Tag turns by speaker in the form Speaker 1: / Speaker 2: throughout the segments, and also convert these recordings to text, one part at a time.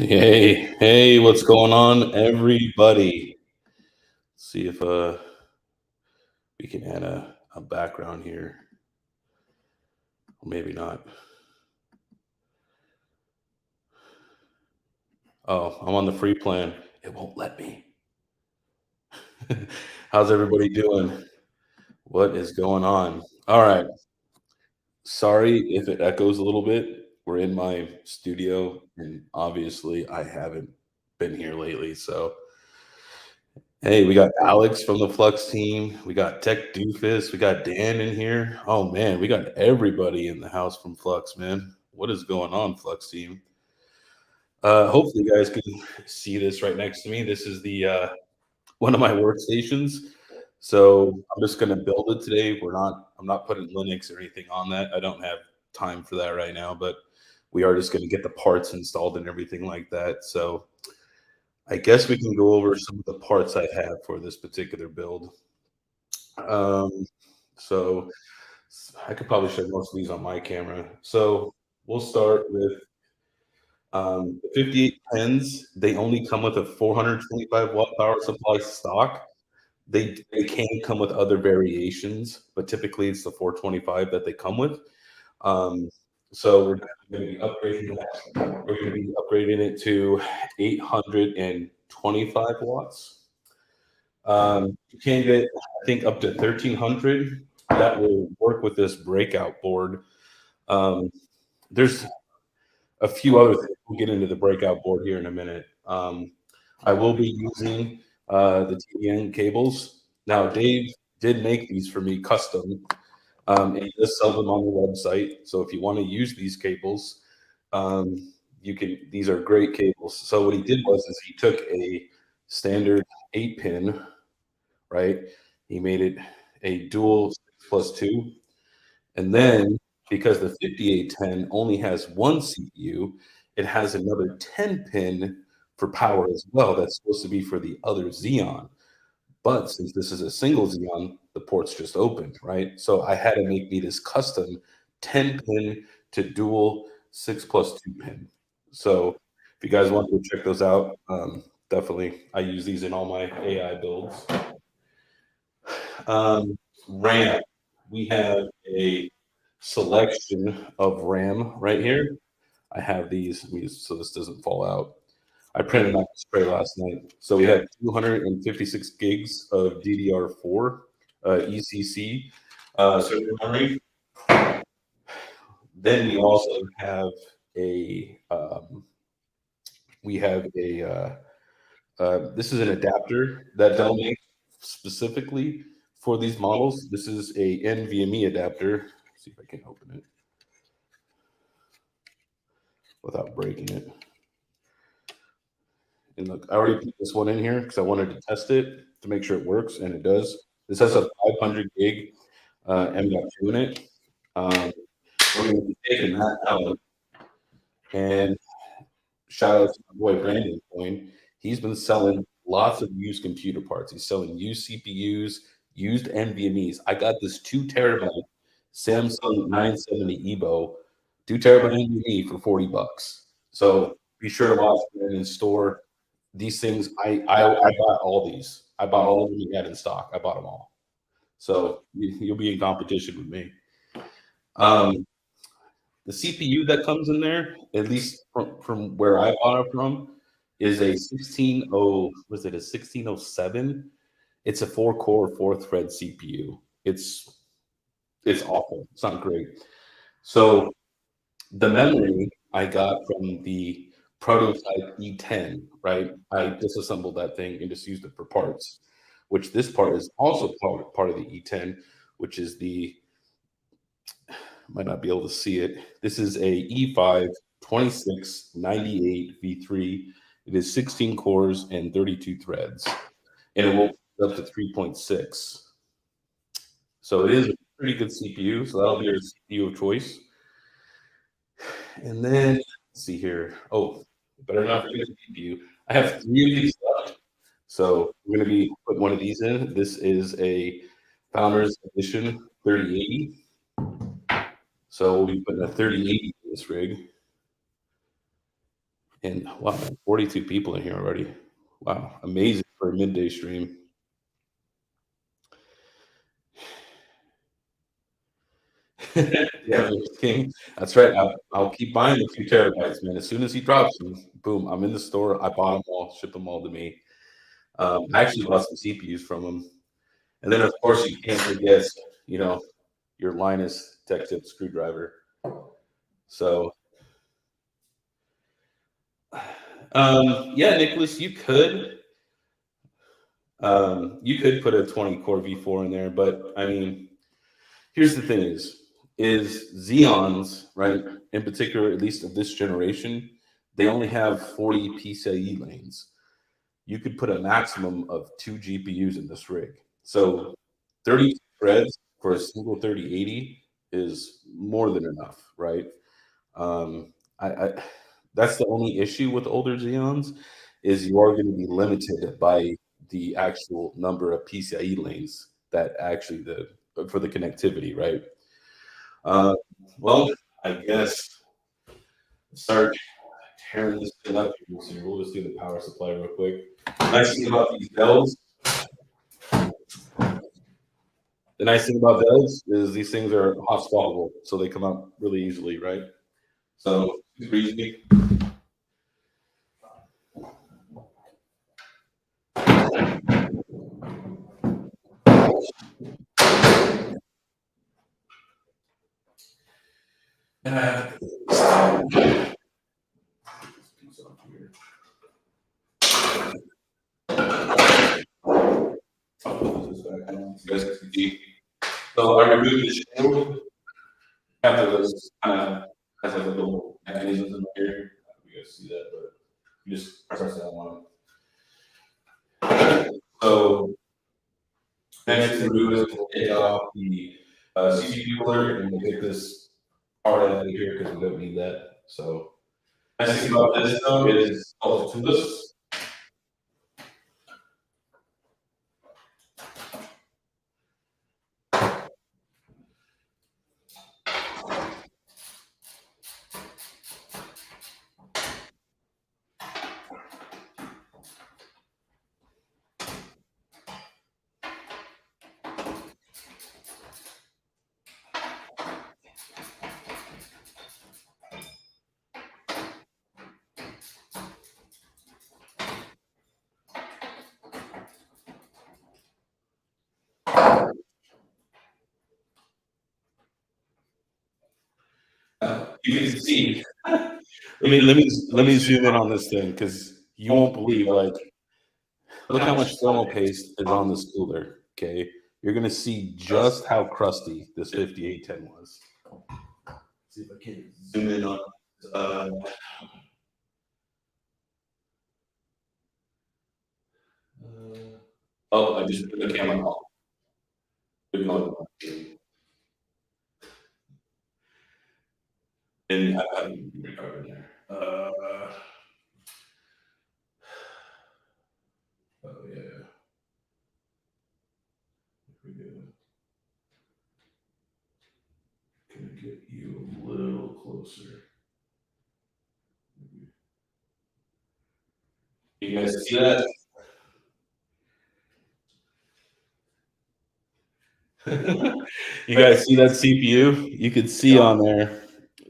Speaker 1: Hey, what's going on, everybody? See if we can add a background here. Or maybe not. Oh, I'm on the free plan. It won't let me. How's everybody doing? What is going on? All right. Sorry if it echoes a little bit. We're in my studio, and obviously I haven't been here lately, so hey, we got Alex from the Flux team. We got Tech Doofus. We got Dan in here. Oh man, we got everybody in the house from Flux, man. What is going on, Flux team? Hopefully you guys can see this right next to me. This is the one of my workstations. So I'm just gonna build it today. I'm not putting Linux or anything on that. I don't have time for that right now, but we are just gonna get the parts installed and everything like that. So I guess we can go over some of the parts I have for this particular build. Um, so I could probably show most of these on my camera. So we'll start with the 5810s. They only come with a 425 watt power supply stock. They can come with other variations, but typically it's the 425 that they come with. Um, so we're going to be upgrading that. We're going to be upgrading it to 825 watts. You can get, I think, up to 1300. That will work with this breakout board. Um, there's a few other things. We'll get into the breakout board here in a minute. I will be using the TVM cables. Now, Dave did make these for me custom, and he does sell them on the website. So if you want to use these cables, you can. These are great cables. So what he did is he took a standard 8-pin, right? He made it a dual 6+2. And then because the 5810 only has one CPU, it has another 10 pin for power as well. That's supposed to be for the other Xeon. But since this is a single Xeon, the port's just opened, right? So I had to make me this custom 10 pin to dual 6+2 pin. So if you guys want to check those out, definitely I use these in all my AI builds. RAM. We have a selection of RAM right here. I have these so this doesn't fall out. I printed out the spray last night. So we have 256 gigs of DDR4 ECC server memory. Then we have a this is an adapter that Dell makes specifically for these models. This is a NVMe adapter. Let's see if I can open it without breaking it. And look, I already put this one in here because I wanted to test it to make sure it works, and it does. This has a 500 gig M.2 in it. We're going to be taking that out. And shout out to my boy Brandon Coin. He's been selling lots of used computer parts. He's selling used CPUs, used NVMe's. I got this 2 terabyte Samsung 970 EVO, 2 terabyte NVMe for $40. So be sure to watch Brandon's store. These things, I bought all these. I bought all of them he had in stock. I bought them all. So you'll be in competition with me. The CPU that comes in there, at least from where I bought it from, is a 1607. It's a 4-core, 4-thread CPU. It's awful. It's not great. So the memory I got from the prototype E10, right? I disassembled that thing and just used it for parts, which this part is also part of the E10, which is the might not be able to see it. This is a E5 2698 V3. It is 16 cores and 32 threads, and it will up to 3.6. So it is a pretty good CPU. So that'll be your CPU of choice. And then let's see here. Oh, better not forget the CPU. I have 3 of these left. So we're going to be putting one of these in. This is a Founders Edition 3080. So we'll be putting a 3080 in this rig. And wow, 42 people in here already. Wow, amazing for a midday stream. Yeah, King. That's right. I'll keep buying the 2 terabytes, man. As soon as he drops them, boom, I'm in the store. I bought them all, ship them all to me. I actually bought some CPUs from him. And then, of course, you can't forget, you know, your Linus Tech Tip screwdriver. So, yeah, Nicholas, you could put a 20 core V4 in there, but I mean, here's the thing is Xeons, right? In particular, at least of this generation, they only have 40 PCIe lanes. You could put a maximum of 2 GPUs in this rig. So 30 threads for a single 3080 is more than enough, right? I that's the only issue with older Xeons is you are going to be limited by the actual number of PCIe lanes that actually the for the connectivity, right? Uh, well, I guess start tearing this thing up here. So we'll just do the power supply real quick. Nice thing about these bells, the nice thing about bells is these things are hot swappable, so they come out really easily, right? So super easy. Uh, I'll put this back on so you guys can see. So I removed the shield. Have those kind of has like a little mechanisms in here. I don't know if you guys see that, but you just press that one. So next thing we do is we'll take off the CPU cooler and we'll take this part out of here because we don't need that. So nice thing about this though is also tubeless. You can see. Let me zoom in on this thing because you won't believe look how much thermal paste is on this cooler. Okay, you're gonna see just how crusty this 5810 was. See if I can zoom in on. Uh, oh, I just put the camera off. And I haven't recovered there. Oh yeah. Here we go. Can I get you a little closer? You guys see that? You guys see that CPU? You can see on there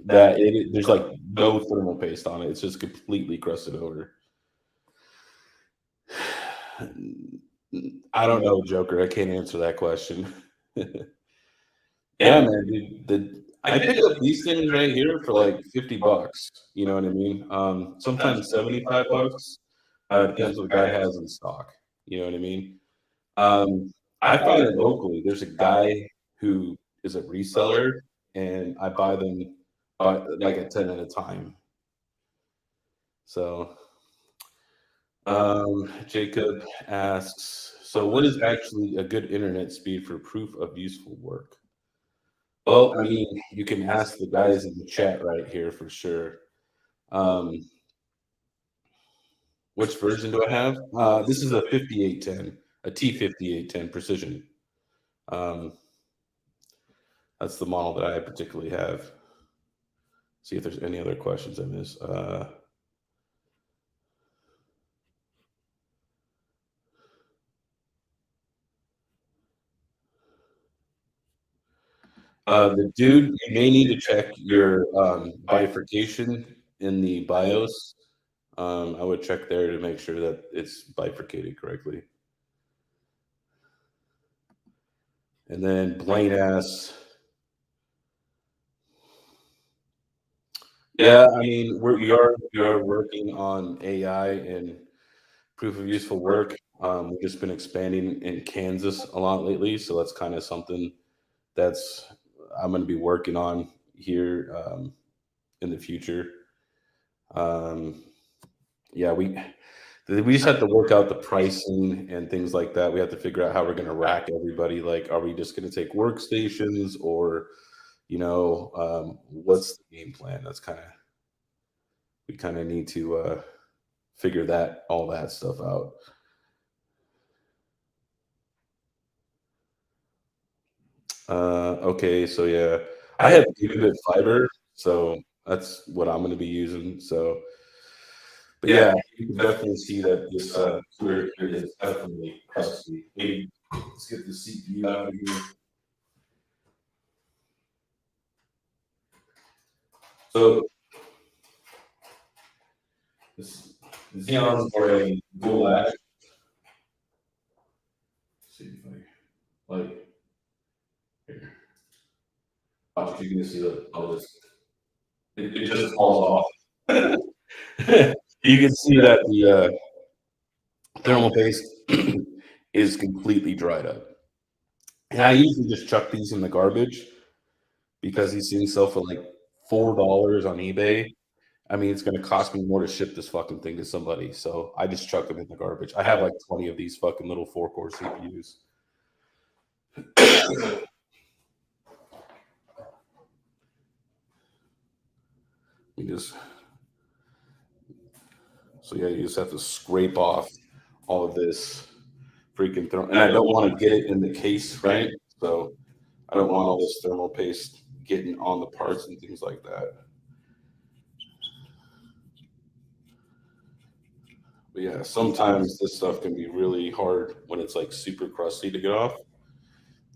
Speaker 1: that there's like no thermal paste on it. It's just completely crusted over. I don't know, Joker. I can't answer that question. Yeah, man, dude. I picked up these things right here for like $50. You know what I mean? Sometimes $75. Depends what the guy has in stock. You know what I mean? I find it locally. There's a guy who is a reseller, and I buy them by like a 10 at a time. So, Jacob asks, so what is actually a good internet speed for proof of useful work? Well, I mean, you can ask the guys in the chat right here for sure. Um, which version do I have? This is a 5810, a T5810 Precision. Um, that's the model that I particularly have. See if there's any other questions I missed. The dude, you may need to check your bifurcation in the BIOS. I would check there to make sure that it's bifurcated correctly. And then Blaine asks, yeah, I mean, we are working on AI and proof of useful work. We've just been expanding in Kansas a lot lately, so that's kind of something that's I'm going to be working on here in the future. Um, yeah, we just have to work out the pricing and things like that. We have to figure out how we're going to rack everybody. Like, are we just going to take workstations, or what's the game plan? That's kind of we kind of need to figure that all that stuff out. Okay, so yeah, I have gigabit fiber, so that's what I'm going to be using. So, but yeah, you can definitely see that this cooler here is definitely crusty. Maybe let's get the CPU out of here. So this Xeon's already dual latch. Let's see if I like here. Watch, you can see that all this. It just falls off. You can see that the thermal paste is completely dried up. And I usually just chuck these in the garbage because these things sell for like $4 on eBay. I mean, it's going to cost me more to ship this fucking thing to somebody. So I just chuck them in the garbage. I have like 20 of these fucking little 4-core CPUs. So yeah, you just have to scrape off all of this freaking thermal. And I don't want to get it in the case, right? So I don't want all this thermal paste getting on the parts and things like that. But yeah, sometimes this stuff can be really hard when it's like super crusty to get off.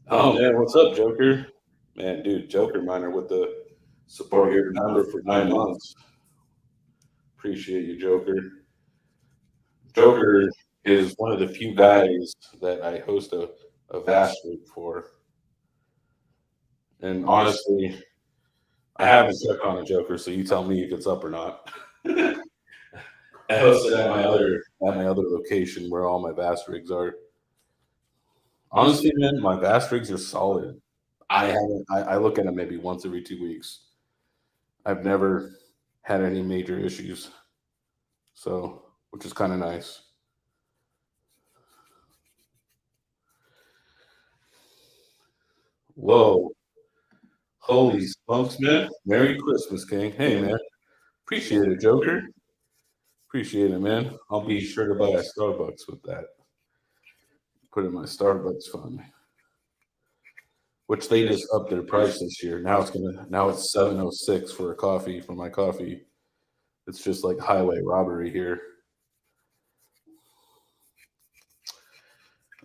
Speaker 1: Oh man, what's up, Joker? Man, dude, Joker miner with the support your number for 9 months. Appreciate you, Joker. Joker is one of the few guys that I host a vast group for. And honestly, I haven't checked on a Joker, so you tell me if it's up or not. I hosted at my other location where all my vast rigs are. Honestly, man, my vast rigs are solid. I look at them maybe once every 2 weeks. I've never had any major issues. So, which is kind of nice. Whoa. Holy smokes, man. Merry Christmas, King. Hey, man. Appreciate it, Joker. Appreciate it, man. I'll be sure to buy a Starbucks with that. Put in my Starbucks fund. Which they just upped their price this year. Now it's $7.06 for a coffee for my coffee. It's just like highway robbery here.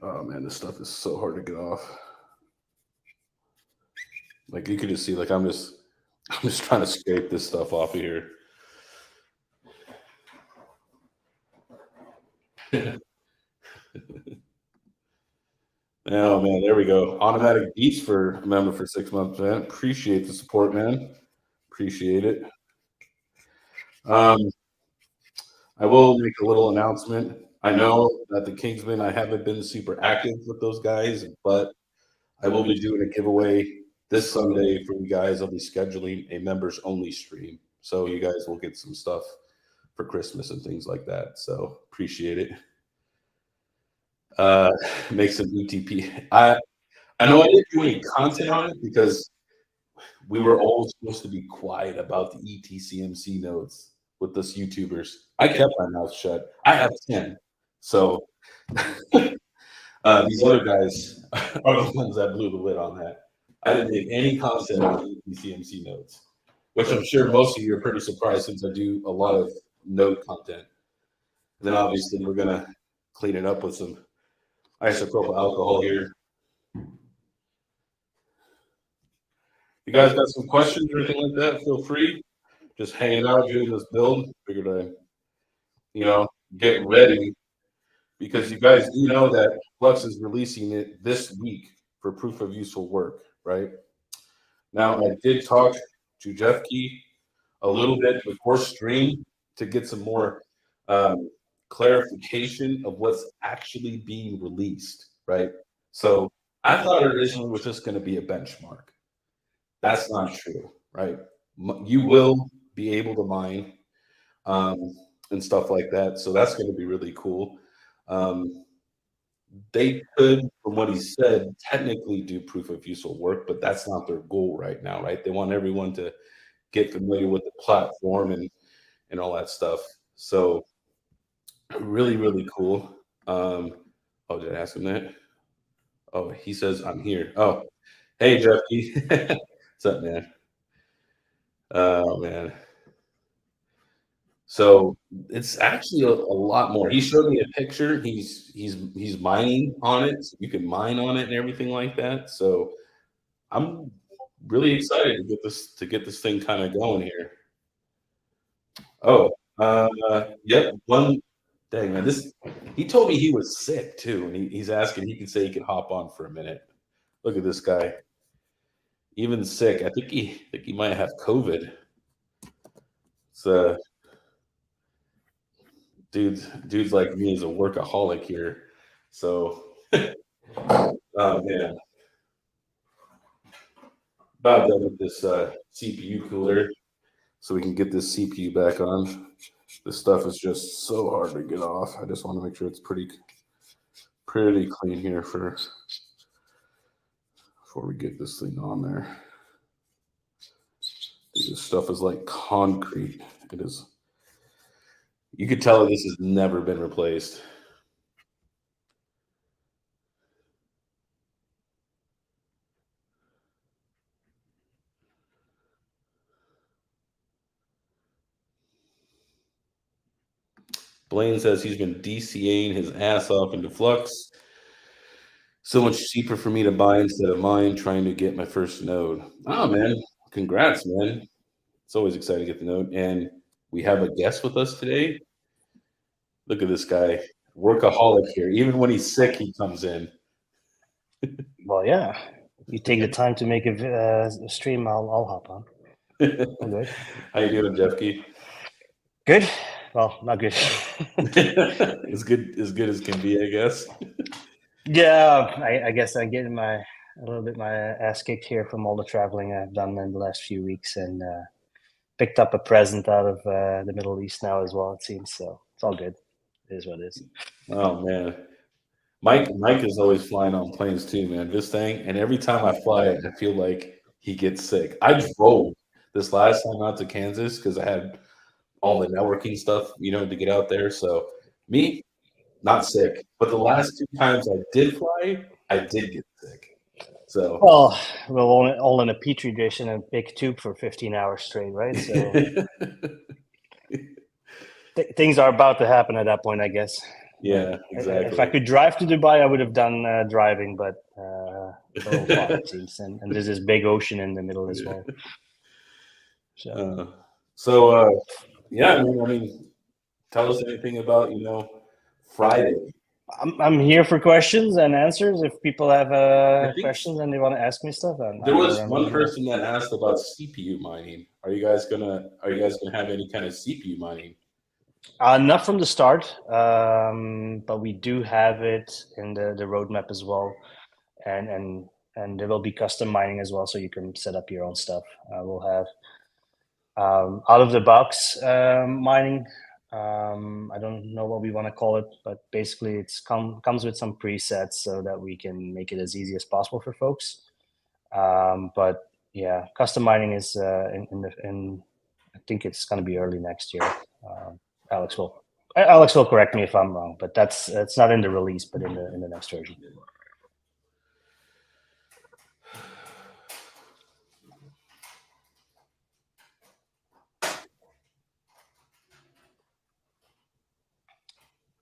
Speaker 1: Oh man, this stuff is so hard to get off. Like you could just see, like I'm just trying to scrape this stuff off of here. Oh man, there we go. Automatic beats for a member for 6 months, man. Appreciate the support, man. Appreciate it. I will make a little announcement. I know that the Kingsmen, I haven't been super active with those guys, but I will be doing a giveaway this Sunday for you guys. I'll be scheduling a members only stream. So you guys will get some stuff for Christmas and things like that. So appreciate it. Make some UTP. I know I didn't do any content on it because we were all supposed to be quiet about the ETCMC nodes with us YouTubers. I kept my mouth shut. I have 10. So these other guys are the ones that blew the lid on that. I didn't make any content on ETCMC nodes, which I'm sure most of you are pretty surprised since I do a lot of node content. Then obviously we're going to clean it up with some isopropyl alcohol here. you guys got some questions or anything like that, feel free. Just hanging out doing this build. Figured I, get ready because you guys do know that Flux is releasing it this week for proof of useful work, right? Now, I did talk to Jeffi a little bit before stream to get some more um, clarification of what's actually being released, right? So I thought originally it was just going to be a benchmark. That's not true, right? You will be able to mine um, and stuff like that. So that's going to be really cool. They could, from what he said, technically do proof of useful work, but that's not their goal right now, right? They want everyone to get familiar with the platform and all that stuff. So really, really cool. Oh, did I ask him that? Oh, he says I'm here. Oh, hey, Jeffy. What's up, man? Oh, man. So it's actually a lot more. He showed me a picture. He's mining on it. So you can mine on it and everything like that. So I'm really excited to get this thing kind of going here. Oh, yep. One dang man, this he told me he was sick too, and he's asking he can say he can hop on for a minute. Look at this guy, even sick. I think he might have COVID. It's dudes like me is a workaholic here. So, oh man, about done with this CPU cooler, so we can get this CPU back on. This stuff is just so hard to get off. I just want to make sure it's pretty clean here first before we get this thing on there. This stuff is like concrete. It is. You could tell this has never been replaced. Blaine says he's been DCAing his ass off into Flux. So much cheaper for me to buy instead of mine trying to get my first node. Oh, man. Congrats, man. It's always exciting to get the node. And we have a guest with us today. Look at this guy. Workaholic here. Even when he's sick, he comes in.
Speaker 2: Well, yeah. You take the time to make a stream, I'll hop on. All good.
Speaker 1: How you doing, Jeffi?
Speaker 2: Good. Well, not good.
Speaker 1: As good as can be, I guess.
Speaker 2: Yeah, I guess I'm getting a little bit my ass kicked here from all the traveling I've done in the last few weeks, and picked up a present out of the Middle East now as well. It seems so. It's all good. It is what it is.
Speaker 1: Oh man, Mike is always flying on planes too, man. This thing, and every time I fly it, I feel like he gets sick. I drove this last time out to Kansas because I had all the networking stuff, to get out there. So me, not sick. But the last two times I did fly, I did get sick. So
Speaker 2: Well, we're all in a petri dish in a big tube for 15 hours straight, right? So things are about to happen at that point, I guess.
Speaker 1: Yeah, exactly.
Speaker 2: If I could drive to Dubai, I would have done driving, but it's a little far, it seems. And there's this big ocean in the middle as well.
Speaker 1: Yeah, I mean, tell us anything about, Friday.
Speaker 2: I'm here for questions and answers. If people have questions and they want to ask me stuff,
Speaker 1: there was one person that asked about CPU mining. Are you guys gonna have any kind of CPU mining?
Speaker 2: Not from the start, but we do have it in the roadmap as well, and there will be custom mining as well, so you can set up your own stuff. We'll have out of the box mining. I don't know what we want to call it, but basically it's comes with some presets so that we can make it as easy as possible for folks. But yeah, custom mining is in I think it's going to be early next year. Alex will correct me if I'm wrong, but it's not in the release, but in the next version.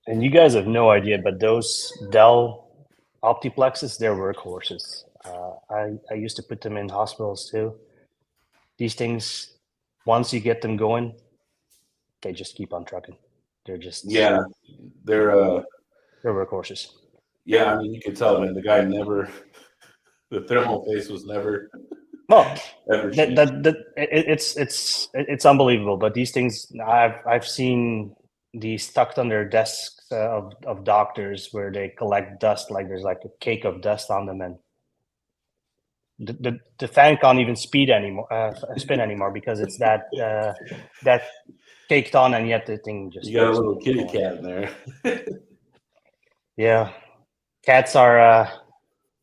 Speaker 2: And you guys have no idea, but those Dell Optiplexes, they're workhorses. I used to put them in hospitals too. these things, once you get them going, they just keep on trucking. They're just
Speaker 1: they're
Speaker 2: workhorses.
Speaker 1: yeah. I mean, you can tell, man. The guy never, the thermal face was never
Speaker 2: Well,
Speaker 1: ever changed.
Speaker 2: it's unbelievable. But these things, I've seen these tucked under desks of doctors where they collect dust, like there's like a cake of dust on them, and the fan can't even spin anymore because it's that caked on, and yet the thing just
Speaker 1: You got a
Speaker 2: keeps
Speaker 1: little kitty
Speaker 2: going.
Speaker 1: cat in there.
Speaker 2: Yeah, cats are.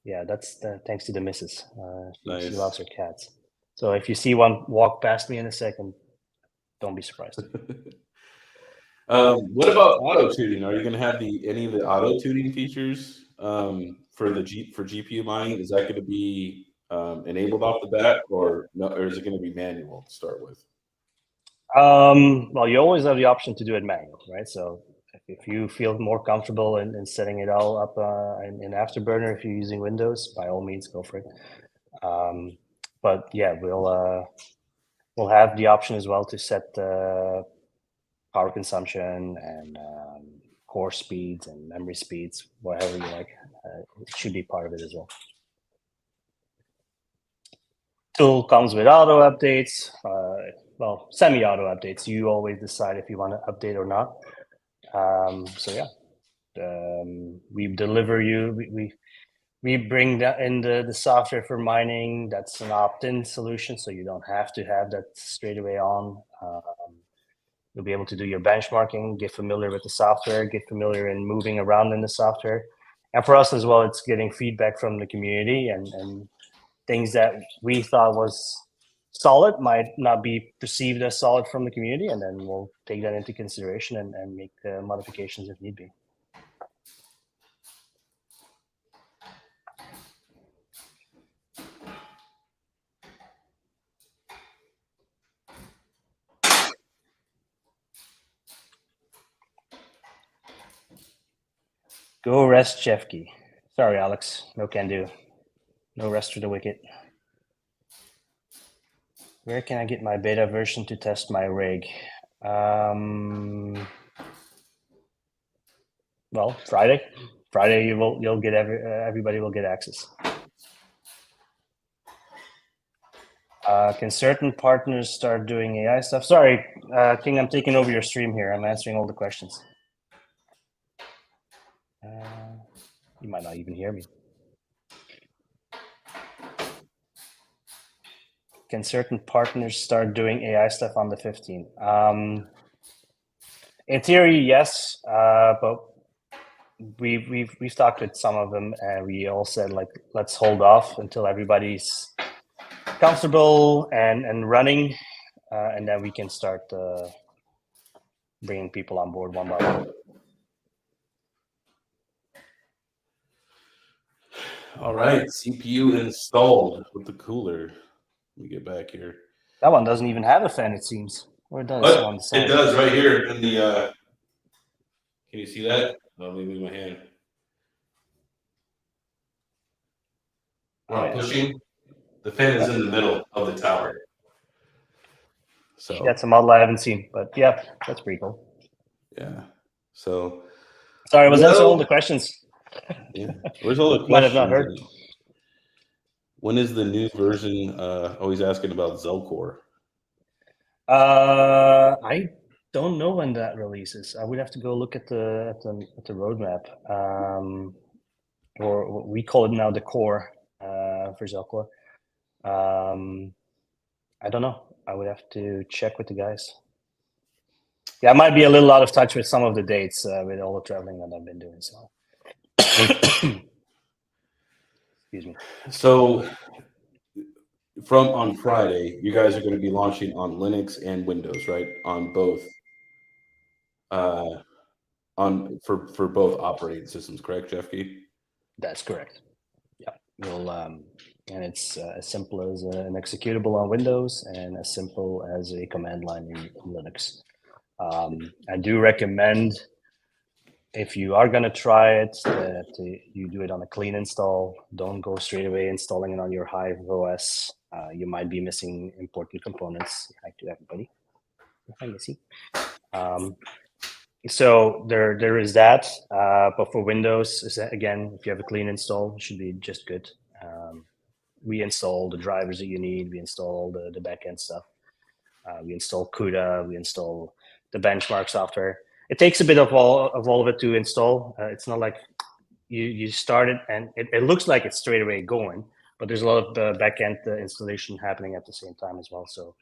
Speaker 2: Yeah, that's thanks to the missus.
Speaker 1: Nice.
Speaker 2: She loves her cats. So if you see one walk past me in a second, don't be surprised.
Speaker 1: What about auto tuning? Are you going to have any of the auto tuning features for GPU mining? Is that going to be enabled off the bat, or no? Or is it going to be manual to start with?
Speaker 2: Well, you always have the option to do it manual, right? So if you feel more comfortable in setting it all up in Afterburner, if you're using Windows, by all means, go for it. But yeah, we'll have the option as well to set power consumption and core speeds and memory speeds, whatever you like. It should be part of it as well. Tool comes with auto updates, well, semi-auto updates. You always decide if you want to update or not. So yeah, we deliver you. We bring that in the software for mining. That's an opt-in solution, so you don't have to have that straight away on. You'll be able to do your benchmarking, get familiar with the software, get familiar in moving around in the software. And for us as well, it's getting feedback from the community, and things that we thought was solid might not be perceived as solid from the community, and then we'll take that into consideration and make modifications if need be. Go rest, Jeffi. Sorry, Alex. No can do. No rest for the wicked. Where can I get my beta version to test my rig? Well, Friday. Friday, you'll get everybody will get access. Can certain partners start doing AI stuff? Sorry, KiiNG, I'm taking over your stream here. I'm answering all the questions. You might not even hear me. Can certain partners start doing AI stuff on the 15th? In theory, yes, but we've talked with some of them, and we all said, like, let's hold off until everybody's comfortable and running, and then we can start bringing people on board one by one.
Speaker 1: All right, CPU installed with the cooler. Let me get back here.
Speaker 2: That one doesn't even have a fan, it seems. Or it does on the side.
Speaker 1: It does right here in the. Can you see that? Oh, let me move my hand. Where I'm pushing, the fan is in the middle of the tower. So
Speaker 2: that's a model I haven't seen, but yeah, that's pretty cool.
Speaker 1: Yeah. So.
Speaker 2: Sorry, was that all the questions?
Speaker 1: Yeah. Where's all the questions?
Speaker 2: Might have not heard.
Speaker 1: When is the new version? Always asking about Zelcore.
Speaker 2: I don't know when that releases. I would have to go look at the roadmap. Or we call it now the core for Zelcore. I don't know. I would have to check with the guys. Yeah, I might be a little out of touch with some of the dates with all the traveling that I've been doing. So, excuse me.
Speaker 1: So, from on Friday, you guys are going to be launching on Linux and Windows, right? On both. For both operating systems, correct, Jeffi?
Speaker 2: That's correct. Yeah, we'll and it's as simple as an executable on Windows and as simple as a command line in Linux. I do recommend If you are going to try it, you do it on a clean install. Don't go straight away installing it on your Hive OS. You might be missing important components. Hi to everybody. Hi, Missy. So there is that. But for Windows, again, if you have a clean install, it should be just good. We install the drivers that you need. We install the backend stuff. We install CUDA. We install the benchmark software. It takes a bit of all of it to install. It's not like you start it and it looks like it's straight away going, but there's a lot of backend installation happening at the same time as well. So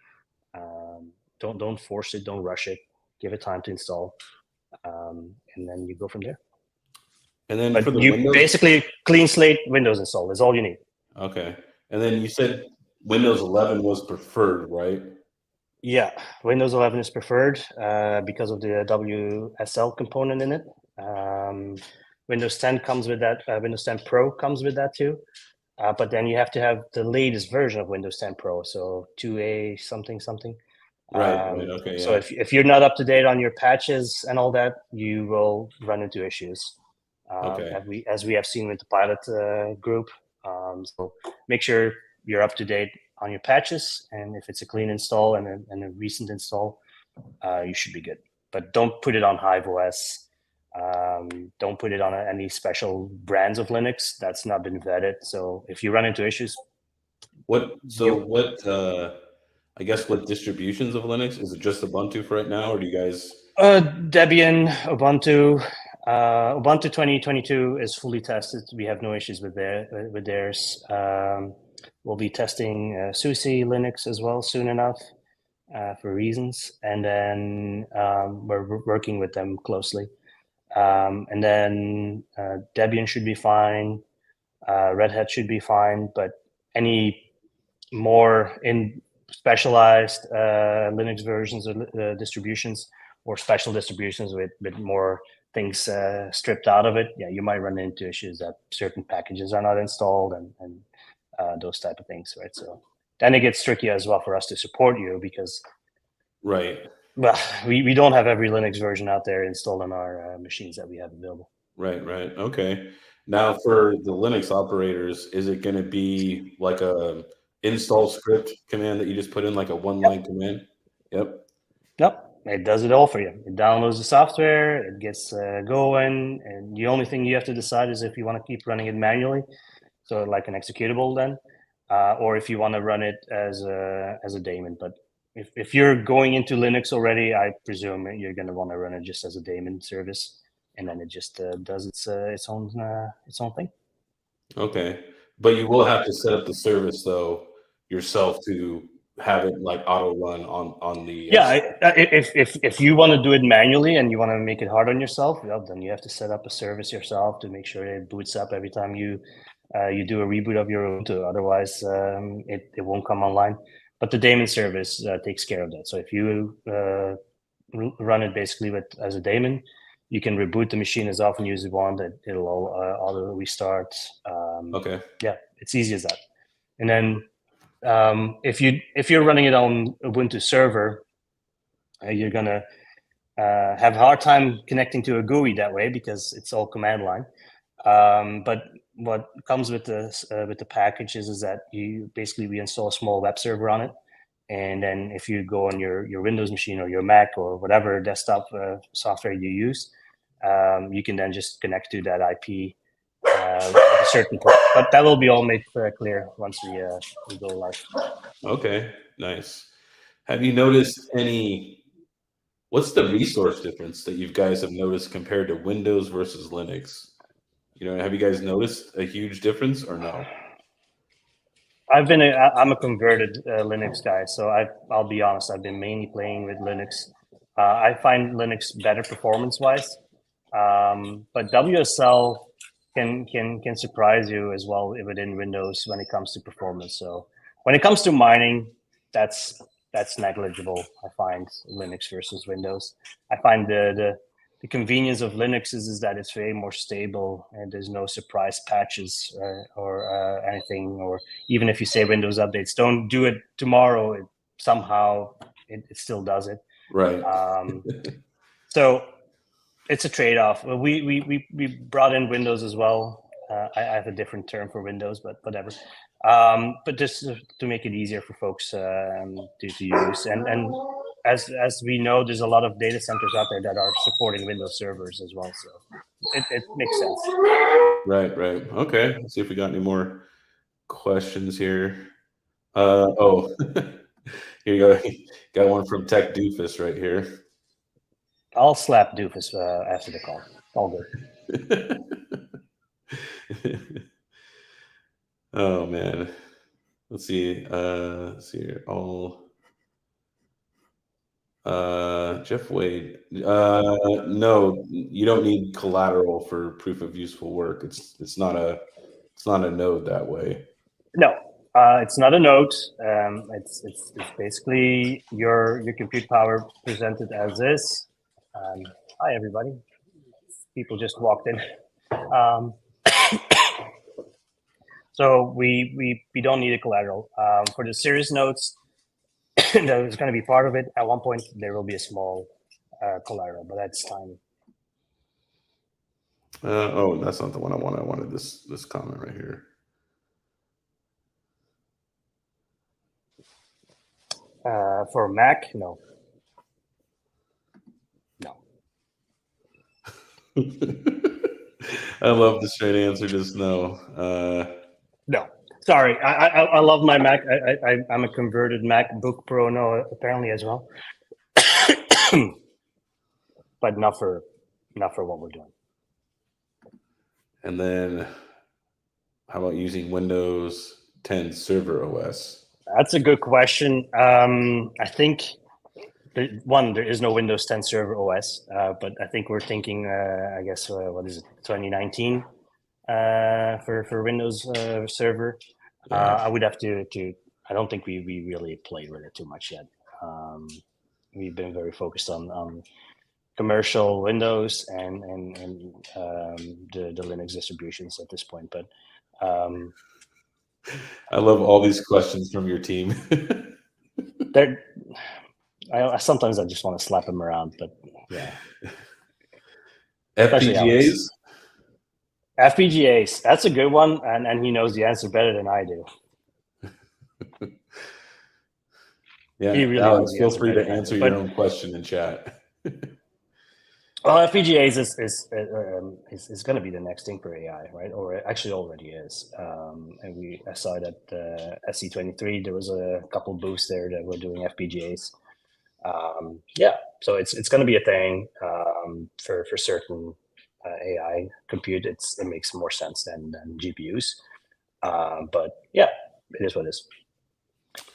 Speaker 2: don't force it, don't rush it. Give it time to install, and then you go from there.
Speaker 1: And then
Speaker 2: But
Speaker 1: for the
Speaker 2: you
Speaker 1: Windows,
Speaker 2: basically clean slate Windows install is all you need.
Speaker 1: okay. And then you said Windows 11 was preferred, right?
Speaker 2: Yeah, Windows 11 is preferred because of the WSL component in it. Windows 10 comes with that. Windows 10 Pro comes with that too. But then you have to have the latest version of Windows 10 Pro, so 2A something something.
Speaker 1: Right. Okay.
Speaker 2: So
Speaker 1: Yeah.
Speaker 2: if you're not up to date on your patches and all that, you will run into issues.
Speaker 1: Okay.
Speaker 2: As we have seen with the pilot group. So make sure you're up to date on your patches, and if it's a clean install and a recent install, you should be good. But don't put it on Hive OS. Don't put it on any special brands of Linux. That's not been vetted. So if you run into issues,
Speaker 1: What I guess what distributions of Linux? Is it just Ubuntu for right now, or do you guys
Speaker 2: Debian, Ubuntu, Ubuntu 2022 is fully tested. We have no issues with theirs. We'll be testing SUSE Linux as well soon enough for reasons, and then we're working with them closely. And then Debian should be fine. Red Hat should be fine, but any more in specialized Linux versions or distributions or special distributions with more things stripped out of it, yeah, you might run into issues that certain packages are not installed and those type of things, right? So then it gets tricky as well for us to support you because,
Speaker 1: right?
Speaker 2: well, we don't have every Linux version out there installed on our machines that we have available.
Speaker 1: Right. Okay. Now for the Linux operators, is it going to be like a install script command that you just put in, like a one-line command? Yep.
Speaker 2: Nope, it does it all for you. It downloads the software, it gets going, and the only thing you have to decide is if you want to keep running it manually, so like an executable then, or if you want to run it as a daemon. But if you're going into Linux already, I presume you're going to want to run it just as a daemon service, and then it just does its own thing.
Speaker 1: Okay. But you will have to set up the service though yourself to have it like auto run on the
Speaker 2: Yeah, if you want to do it manually and you want to make it hard on yourself, well, then you have to set up a service yourself to make sure it boots up every time you do a reboot of your Ubuntu. Otherwise, it won't come online. But the daemon service takes care of that. So if you run it basically as a daemon, you can reboot the machine as often as you want. It'll auto restart.
Speaker 1: Okay.
Speaker 2: Yeah, it's easy as that. And then if you're running it on Ubuntu server, you're gonna have a hard time connecting to a GUI that way because it's all command line. But what comes with the packages is that we install a small web server on it, and then if you go on your Windows machine or your Mac or whatever desktop software you use, you can then just connect to that IP at a certain point. But that will be all made clear once we go live.
Speaker 1: Okay. Nice. Have you noticed what's the resource difference that you guys have noticed compared to Windows versus Linux? Have you guys noticed a huge difference or no?
Speaker 2: I'm a converted Linux guy, so I'll be honest. I've been mainly playing with Linux. I find Linux better performance-wise, but WSL can surprise you as well within Windows when it comes to performance. So when it comes to mining, that's negligible. I find Linux versus Windows. I find the convenience of Linux is that it's way more stable and there's no surprise patches or anything. Or even if you say Windows updates, don't do it tomorrow, somehow it still does it.
Speaker 1: Right.
Speaker 2: So It's a trade-off. We brought in Windows as well. I have a different term for Windows, but whatever. But just to make it easier for folks to use, and as we know, there's a lot of data centers out there that are supporting Windows servers as well. So it makes sense.
Speaker 1: Right. Okay. Let's see if we got any more questions here. Oh, here you go. Got one from Tech Doofus right here.
Speaker 2: I'll slap Doofus after the call. All good.
Speaker 1: Oh man. Let's see. Let's see here. Jeff Wade. No, you don't need collateral for proof of useful work. It's not a node that way.
Speaker 2: No, it's not a node. It's basically your compute power presented as is. Hi everybody. People just walked in. So we don't need a collateral for the series nodes. That is going to be part of it. At one point, there will be a small collateral, but that's tiny.
Speaker 1: Oh, that's not the one I wanted. I wanted this comment right here.
Speaker 2: For Mac, no.
Speaker 1: I love the straight answer. Just no.
Speaker 2: No. Sorry, I love my Mac. I'm a converted MacBook Pro no apparently as well, but not for what we're doing.
Speaker 1: And then, how about using Windows 10 Server OS?
Speaker 2: That's a good question. I think there is no Windows 10 Server OS, but I think we're thinking, I guess, what is it, 2019 for Windows Server.
Speaker 1: Yeah.
Speaker 2: I would have to. I don't think we really played with it too much yet. We've been very focused on commercial Windows and the Linux distributions at this point. But
Speaker 1: I love all these questions from your team.
Speaker 2: Sometimes I just want to slap them around, but yeah.
Speaker 1: FPGAs?
Speaker 2: FPGAs, that's a good one, and he knows the answer better than I do.
Speaker 1: Yeah, really Alex, feel free to answer your own question in chat.
Speaker 2: Well, FPGAs is going to be the next thing for AI, right? Or actually already is. And I saw it at SC23. There was a couple booths there that were doing FPGAs. Yeah, so it's going to be a thing for certain AI compute. It makes more sense than GPUs. But yeah, it is what it is.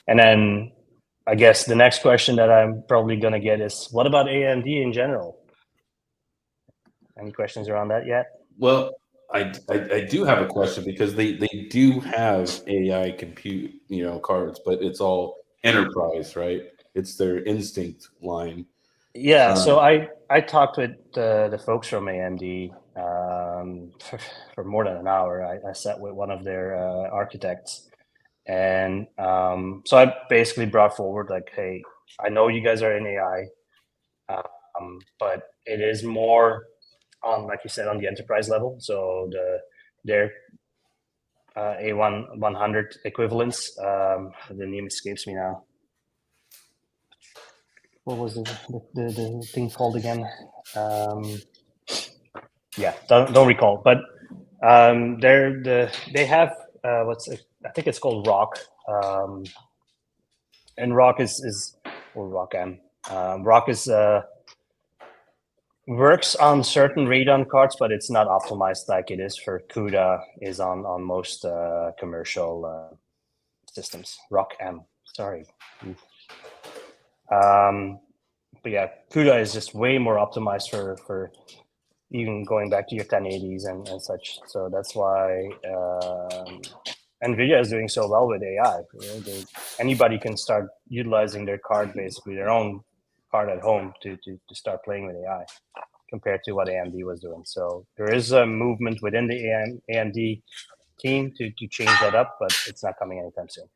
Speaker 2: And then I guess the next question that I'm probably going to get is, what about AMD in general? Any questions around that yet?
Speaker 1: Well, I do have a question because they do have AI compute, cards, but it's all enterprise, right? It's their Instinct line.
Speaker 2: Yeah, so I talked with the folks from AMD for more than an hour. I sat with one of their architects, and so I basically brought forward like, hey, I know you guys are in AI, but it is more on, like you said, on the enterprise level. So their A100 equivalents, the name escapes me now. What was the thing called again? Yeah, don't recall. But they have I think it's called Rock, and Rock is or Rock M. Rock is works on certain Radeon cards, but it's not optimized like it is for CUDA is on most commercial systems. Rock M, sorry. But yeah, CUDA is just way more optimized for even going back to your 1080s and such. So that's why NVIDIA is doing so well with AI. Anybody can start utilizing their card, basically their own card at home to start playing with AI compared to what AMD was doing. So there is a movement within the AMD team to change that up, but it's not coming anytime soon.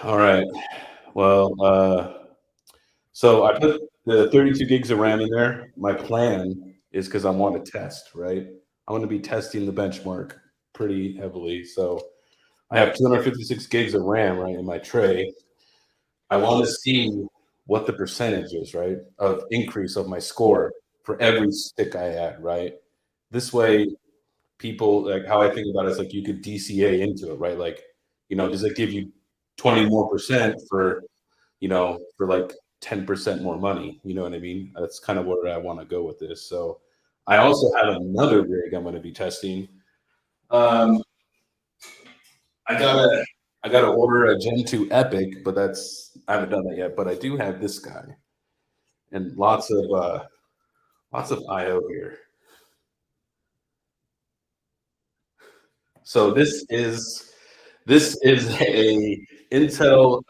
Speaker 1: All right. Well, so I put the 32 gigs of RAM in there. My plan is because I want to test, right? I want to be testing the benchmark pretty heavily. So I have 256 gigs of RAM right in my tray. I want to see what the percentage is, right, of increase of my score for every stick I add, right? This way, people like how I think about it is like you could DCA into it, right? Like, does it give you 20 more percent for, for like 10% more money? You know what I mean? That's kind of where I want to go with this. So I also have another rig I'm going to be testing. Um, I gotta I gotta order a Gen 2 Epic, but I haven't done that yet. But I do have this guy and lots of IO here. So this is a Intel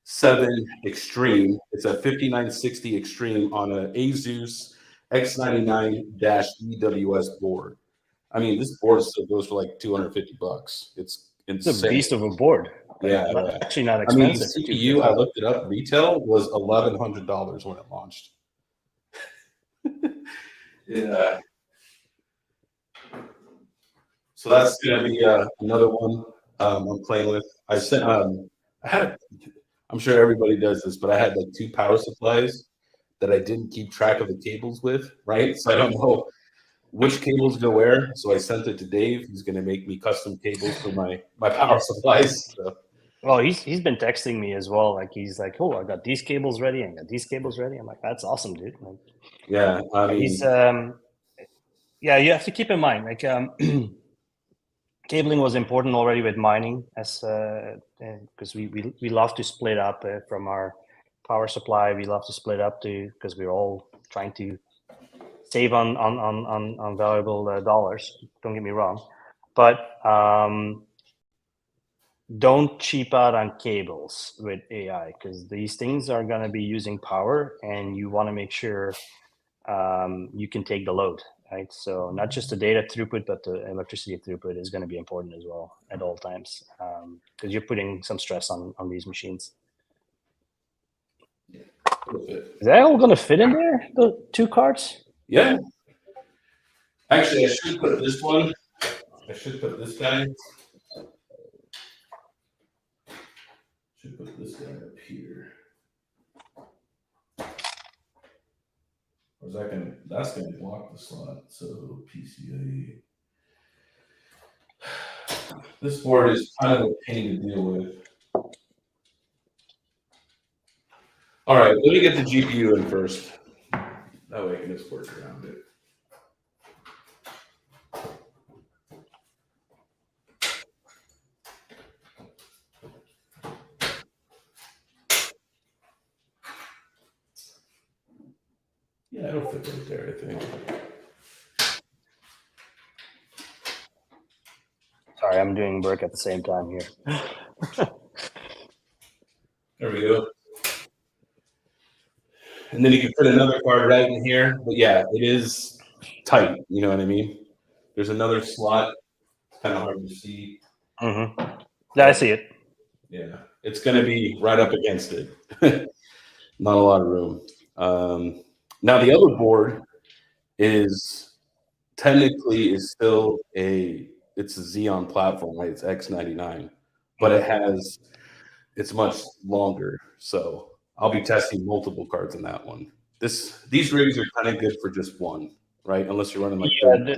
Speaker 1: 7 Extreme. It's a 5960 Extreme on a Asus X99-EWS board. I mean, this board still goes for like $250. It's
Speaker 2: It's a
Speaker 1: insane.
Speaker 2: beast of a board.
Speaker 1: Yeah,
Speaker 2: Not,
Speaker 1: yeah.
Speaker 2: actually not
Speaker 1: I mean,
Speaker 2: expensive for
Speaker 1: CPU, I
Speaker 2: 250.
Speaker 1: looked it up, retail was $1,100 when it launched. Yeah. So that's gonna be another one I'm playing with. I had, I'm sure everybody does this, but I had like two power supplies that I didn't keep track of the cables with, right? So I don't know which cables go where. So I sent it to Dave. He's gonna make me custom cables for my power supplies. So
Speaker 2: Well, he's been texting me as well. Like he's like, "Oh, I got these cables ready and got these cables ready." I'm like, "That's awesome, dude." Like,
Speaker 1: yeah, I
Speaker 2: he's
Speaker 1: mean,
Speaker 2: yeah. You have to keep in mind, like cabling was important already with mining, as because we love to split up from our power supply. We love to split up to because we're all trying to save on valuable dollars. Don't get me wrong, but don't cheap out on cables with AI because these things are going to be using power, and you want to make sure you can take the load, right? So not just the data throughput, but the electricity throughput is going to be important as well at all times because you're putting some stress on these machines. Is that all going to fit in there? The two carts?
Speaker 1: yeah. Actually, I should put this one. I should put this guy. Should put this guy up here. Or is that gonna? That's gonna block the slot. So PCA. This board is kind of a pain to deal with. All right, let me get the GPU in first. That way I can just work around it. Yeah, it'll fit right there, I think.
Speaker 2: Sorry, I'm doing work at the same time here.
Speaker 1: There we go. And then you can put another card right in here. But yeah, it is tight. You know what I mean? There's another slot. It's kind of hard to see.
Speaker 2: Mm-hmm. Yeah, I see it.
Speaker 1: Yeah, it's going to be right up against it. Not a lot of room. Now the other board is technically is still it's a Xeon platform, right? It's X99, but it's much longer. So I'll be testing multiple cards in that one. These rigs are kind of good for just one, right? Unless you're running like
Speaker 2: Yeah,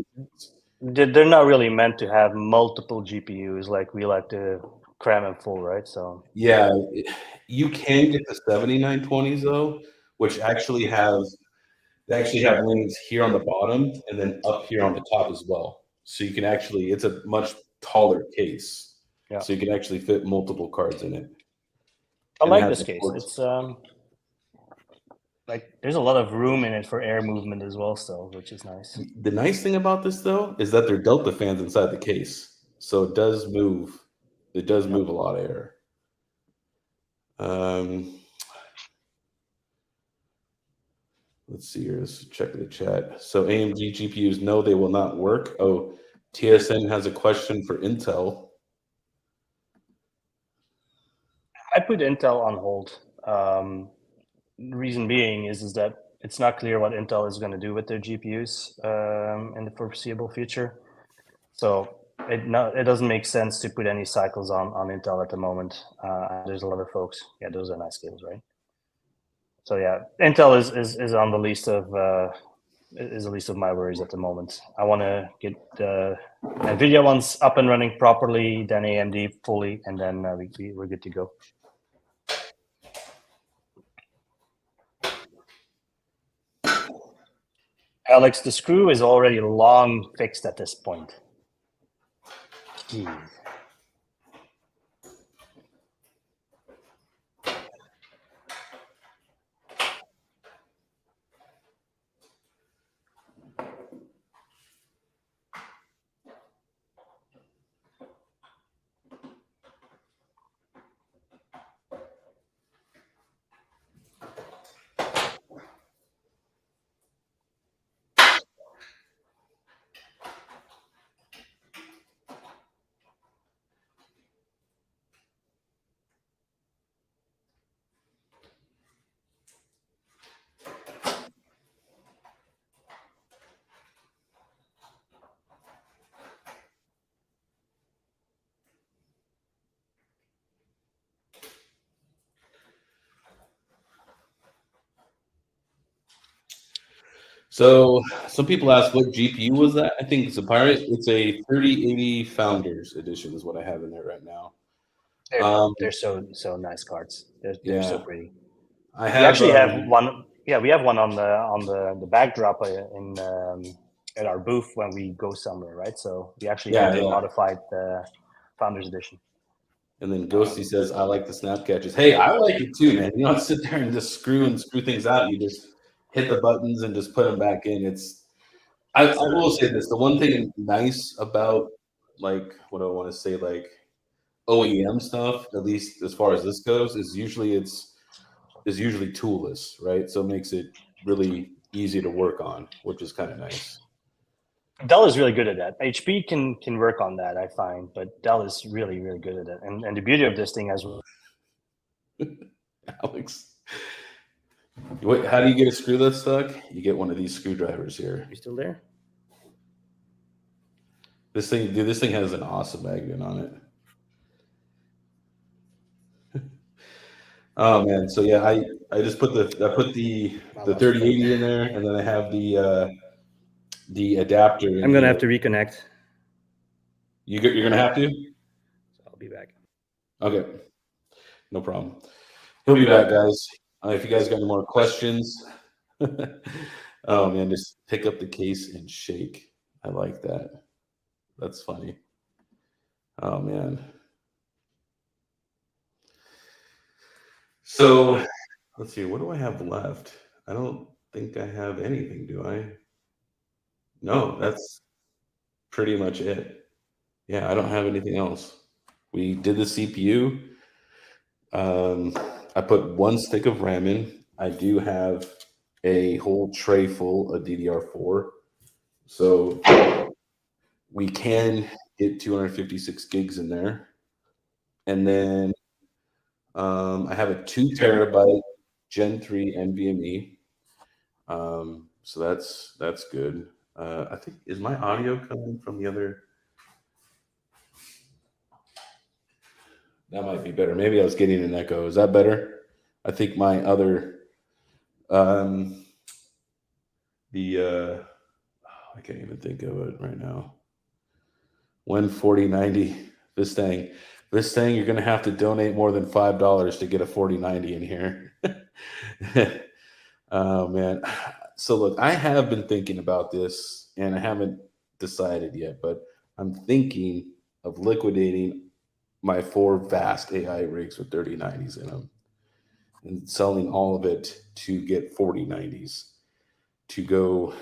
Speaker 2: they're not really meant to have multiple GPUs like we like to cram them full, right? So
Speaker 1: yeah, you can get the 7920s though, which they actually have lanes here on the bottom and then up here on the top as well. So you can actually it's a much taller case.
Speaker 2: yeah,
Speaker 1: So you can actually fit multiple cards in it.
Speaker 2: I
Speaker 1: And it
Speaker 2: like
Speaker 1: has
Speaker 2: this
Speaker 1: the
Speaker 2: case.
Speaker 1: ports.
Speaker 2: It's like there's a lot of room in it for air movement as well, still, which is nice.
Speaker 1: The nice thing about this though is that there are delta fans inside the case. So it does move a lot of air. Let's see here. Let's check the chat. So AMD GPUs, no, they will not work. Oh, TSN has a question for Intel.
Speaker 2: put Intel on hold. Reason being is that it's not clear what Intel is going to do with their GPUs in the foreseeable future. So it doesn't make sense to put any cycles on Intel at the moment. There's a lot of folks. Yeah, those are nice cables, right? So yeah, Intel is on the list of is the least of my worries at the moment. I want to get the NVIDIA ones up and running properly, then AMD fully, and then we're good to go. Alex, the screw is already long fixed at this point. Jeez.
Speaker 1: So some people ask what GPU was that? I think it's a Pirate. It's a 3080 Founders Edition is what I have in there right now.
Speaker 2: They're so nice cards. They're
Speaker 1: Yeah.
Speaker 2: so pretty.
Speaker 1: I
Speaker 2: We
Speaker 1: have
Speaker 2: actually have one. Yeah, we have one on the backdrop in at our booth when we go somewhere, right? So we actually have the modified Founders Edition.
Speaker 1: And then Ghosty says, "I like the snap catches." Hey, I like it too, man. You don't sit there and just screw things out. You just hit the buttons and just put them back in. I will say this: the one thing nice about, like, what do I want to say, like OEM stuff, at least as far as this goes, is usually toolless, right? So it makes it really easy to work on, which is kind of nice.
Speaker 2: Dell is really good at that. HP can work on that, I find, but Dell is really good at it. And the beauty of this thing as well.
Speaker 1: Alex, how do you get a screw that's stuck? You get one of these screwdrivers here.
Speaker 2: You still there?
Speaker 1: This thing has an awesome magnet on it. Oh man, so yeah, I just put the 3080 in there, and then I have the adapter.
Speaker 2: I'm gonna have to reconnect.
Speaker 1: You're gonna have to.
Speaker 2: So I'll be back.
Speaker 1: Okay, no problem. He'll be back, guys. If you guys got any more questions, oh man, just pick up the case and shake. I like that. That's funny. Oh man. So let's see. What do I have left? I don't think I have anything. Do I? No, that's pretty much it. Yeah, I don't have anything else. We did the CPU. I put one stick of RAM in. I do have a whole tray full of DDR4. So we can get 256 gigs in there. And then I have a 2 terabyte Gen 3 NVMe. So that's good. I think, is my audio coming from the other? That might be better. Maybe I was getting an echo. Is that better? I think my other, I can't even think of it right now. 4090 Vistang, you're gonna have to donate more than $5 to get a 4090 in here. Oh man. So look, I have been thinking about this and I haven't decided yet, but I'm thinking of liquidating my 4 vast AI rigs with 3090s in them and selling all of it to get 4090s to go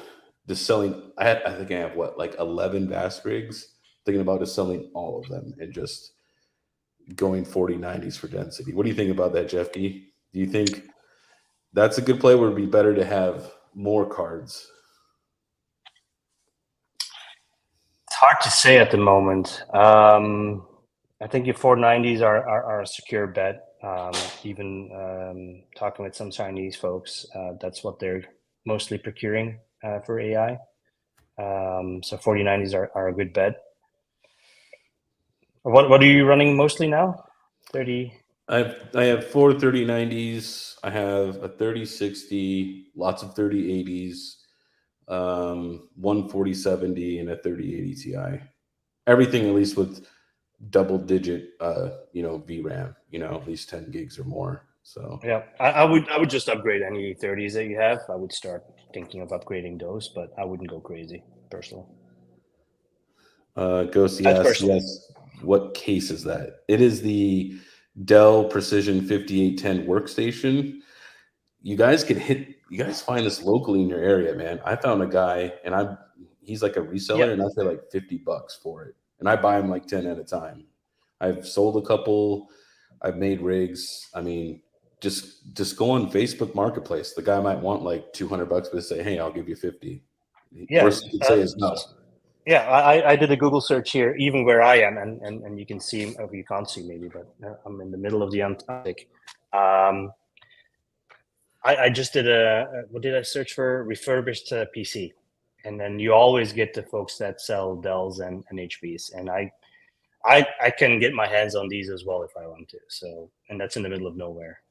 Speaker 1: just selling. I think I have like 11 vast rigs. Thinking about just selling all of them and just going 4090s for density. What do you think about that, Jeffi? Do you think that's a good play? Or would it be better to have more cards?
Speaker 2: It's hard to say at the moment. I think your 490s are a secure bet. Even talking with some Chinese folks, that's what they're mostly procuring for AI. So 4090s are a good bet. What are you running mostly now? 30.
Speaker 1: I have four 3090s. I have a 3060, lots of 3080s, one 4070, and a 3080 Ti. Everything at least with double digit, VRAM. At least 10 gigs or more. So
Speaker 2: Yeah, I would just upgrade any 30s that you have. I would start thinking of upgrading those, but I wouldn't go crazy personally.
Speaker 1: Ghost,
Speaker 2: That's
Speaker 1: yes,
Speaker 2: personal.
Speaker 1: yes. What case is that? It is the Dell Precision 5810 workstation. You guys find this locally in your area, man. I found a guy and he's like a reseller
Speaker 2: Yep.
Speaker 1: and I pay like $50 for it. And I buy him like 10 at a time. I've sold a couple, I've made rigs. I mean, just go on Facebook Marketplace. The guy might want like $200, but say, hey, I'll give you 50.
Speaker 2: Yeah.
Speaker 1: Worst you could say is no.
Speaker 2: Yeah, I did a Google search here, even where I am, and you can see, or you can't see maybe, but I'm in the middle of the Antarctic. I just did what did I search for? Refurbished PC. And then you always get the folks that sell Dells and HPs. And I can get my hands on these as well if I want to. So, and that's in the middle of nowhere.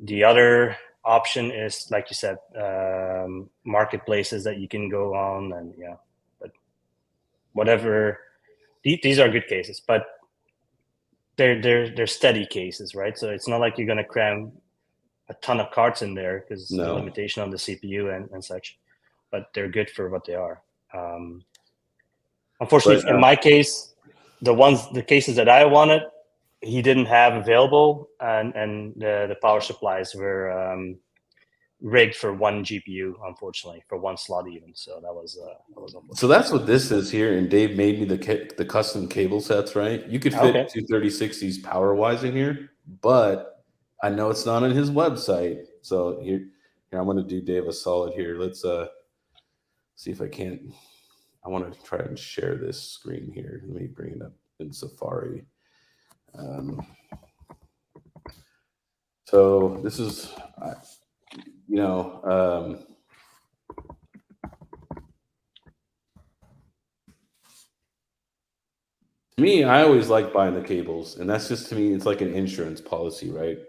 Speaker 2: The other option is, like you said, marketplaces that you can go on, and yeah, but whatever. These are good cases, but they're steady cases, right? So it's not like you're going to cram a ton of cards in there because the
Speaker 1: No.
Speaker 2: limitation on the CPU and such, but they're good for what they are. Unfortunately, in my case, the cases that I wanted, he didn't have available, and the power supplies were rigged for one GPU, unfortunately, for one slot even. So that was unfortunate.
Speaker 1: So that's what this is here, and Dave made me the custom cable sets, right? You could fit two 3060s power-wise in here, but I know it's not on his website. So here I'm going to do Dave a solid here. Let's see if I can't. I want to try and share this screen here. Let me bring it up in Safari. So this is, to me, I always like buying the cables, and that's just, to me, it's like an insurance policy, right?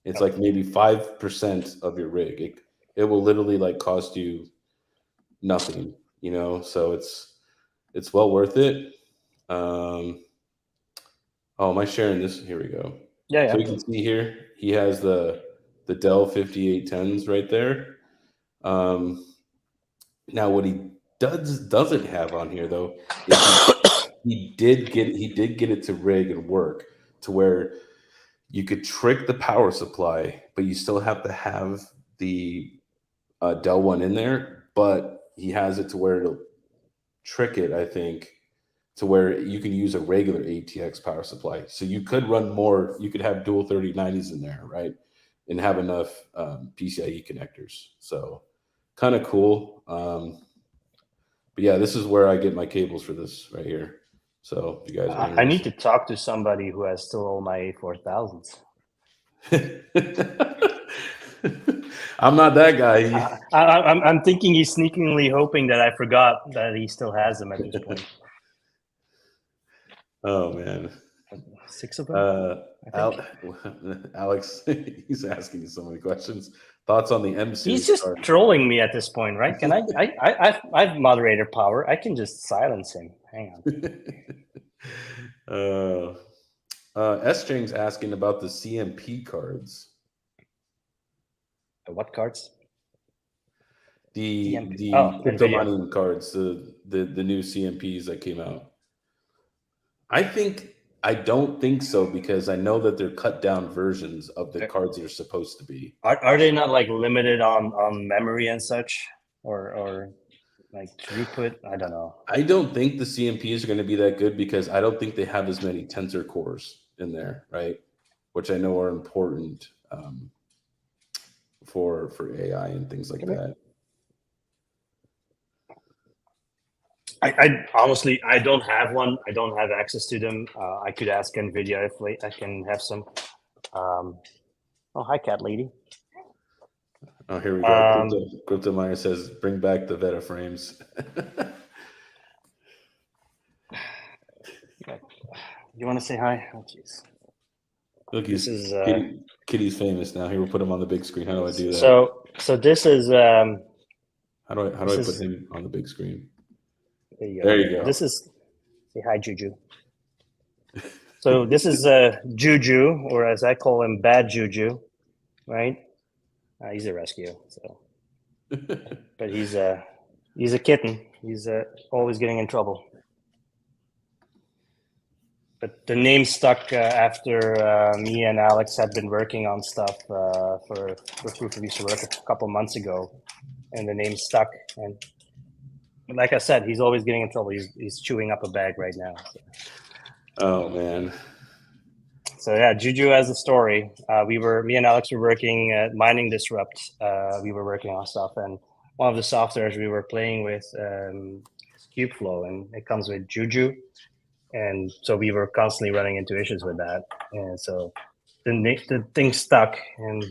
Speaker 1: It's like maybe 5% of your rig. It will literally like cost you nothing, so it's well worth it. Oh, am I sharing this? Here we go.
Speaker 2: Yeah.
Speaker 1: So you can see here, he has the Dell 5810s right there. Now what he doesn't have on here though is he did get it to rig and work to where you could trick the power supply, but you still have to have the Dell one in there. But he has it to where it'll trick it, I think, to where you can use a regular ATX power supply. So you could run more. You could have dual 3090s in there, right, and have enough PCIe connectors. So kind of cool. But yeah, this is where I get my cables for this right here. So if you guys are
Speaker 2: I need to talk to somebody who has still all my A4000s.
Speaker 1: I'm not that guy.
Speaker 2: I'm thinking he's sneakingly hoping that I forgot that he still has them at this point.
Speaker 1: Oh man,
Speaker 2: 6 of them.
Speaker 1: Alex, he's asking you so many questions. Thoughts on the M series?
Speaker 2: He's just trolling me at this point, right? Can I've moderator power. I can just silence him. Hang
Speaker 1: on. S-String's asking about the CMP cards.
Speaker 2: What cards?
Speaker 1: The crypto mining cards, the new CMPs that came out. I don't think so, because I know that they're cut down versions of the cards that are supposed to be.
Speaker 2: Are they not like limited on memory and such, or like throughput? I don't know.
Speaker 1: I don't think the CMPs are going to be that good, because I don't think they have as many tensor cores in there, right? Which I know are important for AI and things like that.
Speaker 2: I honestly, I don't have one. I don't have access to them. I could ask NVIDIA if I can have some. Oh, hi, cat lady.
Speaker 1: Oh, here we go. Crypto Miner says, "Bring back the Veta frames."
Speaker 2: You want to say hi? Oh, jeez.
Speaker 1: Look,
Speaker 2: This is
Speaker 1: Kitty's famous now. Here, we'll put him on the big screen. How do I do that?
Speaker 2: So this is
Speaker 1: how do I put him on the big screen? There you go.
Speaker 2: This is say hi, Juju. So this is Juju, or as I call him, Bad Juju, right? He's a rescue, so. But he's a kitten. He's always getting in trouble. But the name stuck after me and Alex had been working on stuff for proof of use work a couple months ago, and the name stuck. And like I said, he's always getting in trouble. He's chewing up a bag right now. So.
Speaker 1: Oh man.
Speaker 2: So yeah, Juju has a story. Me and Alex were working at Mining Disrupt. We were working on stuff, and one of the softwares we were playing with is Kubeflow, and it comes with Juju. And so we were constantly running into issues with that. And so the thing stuck, and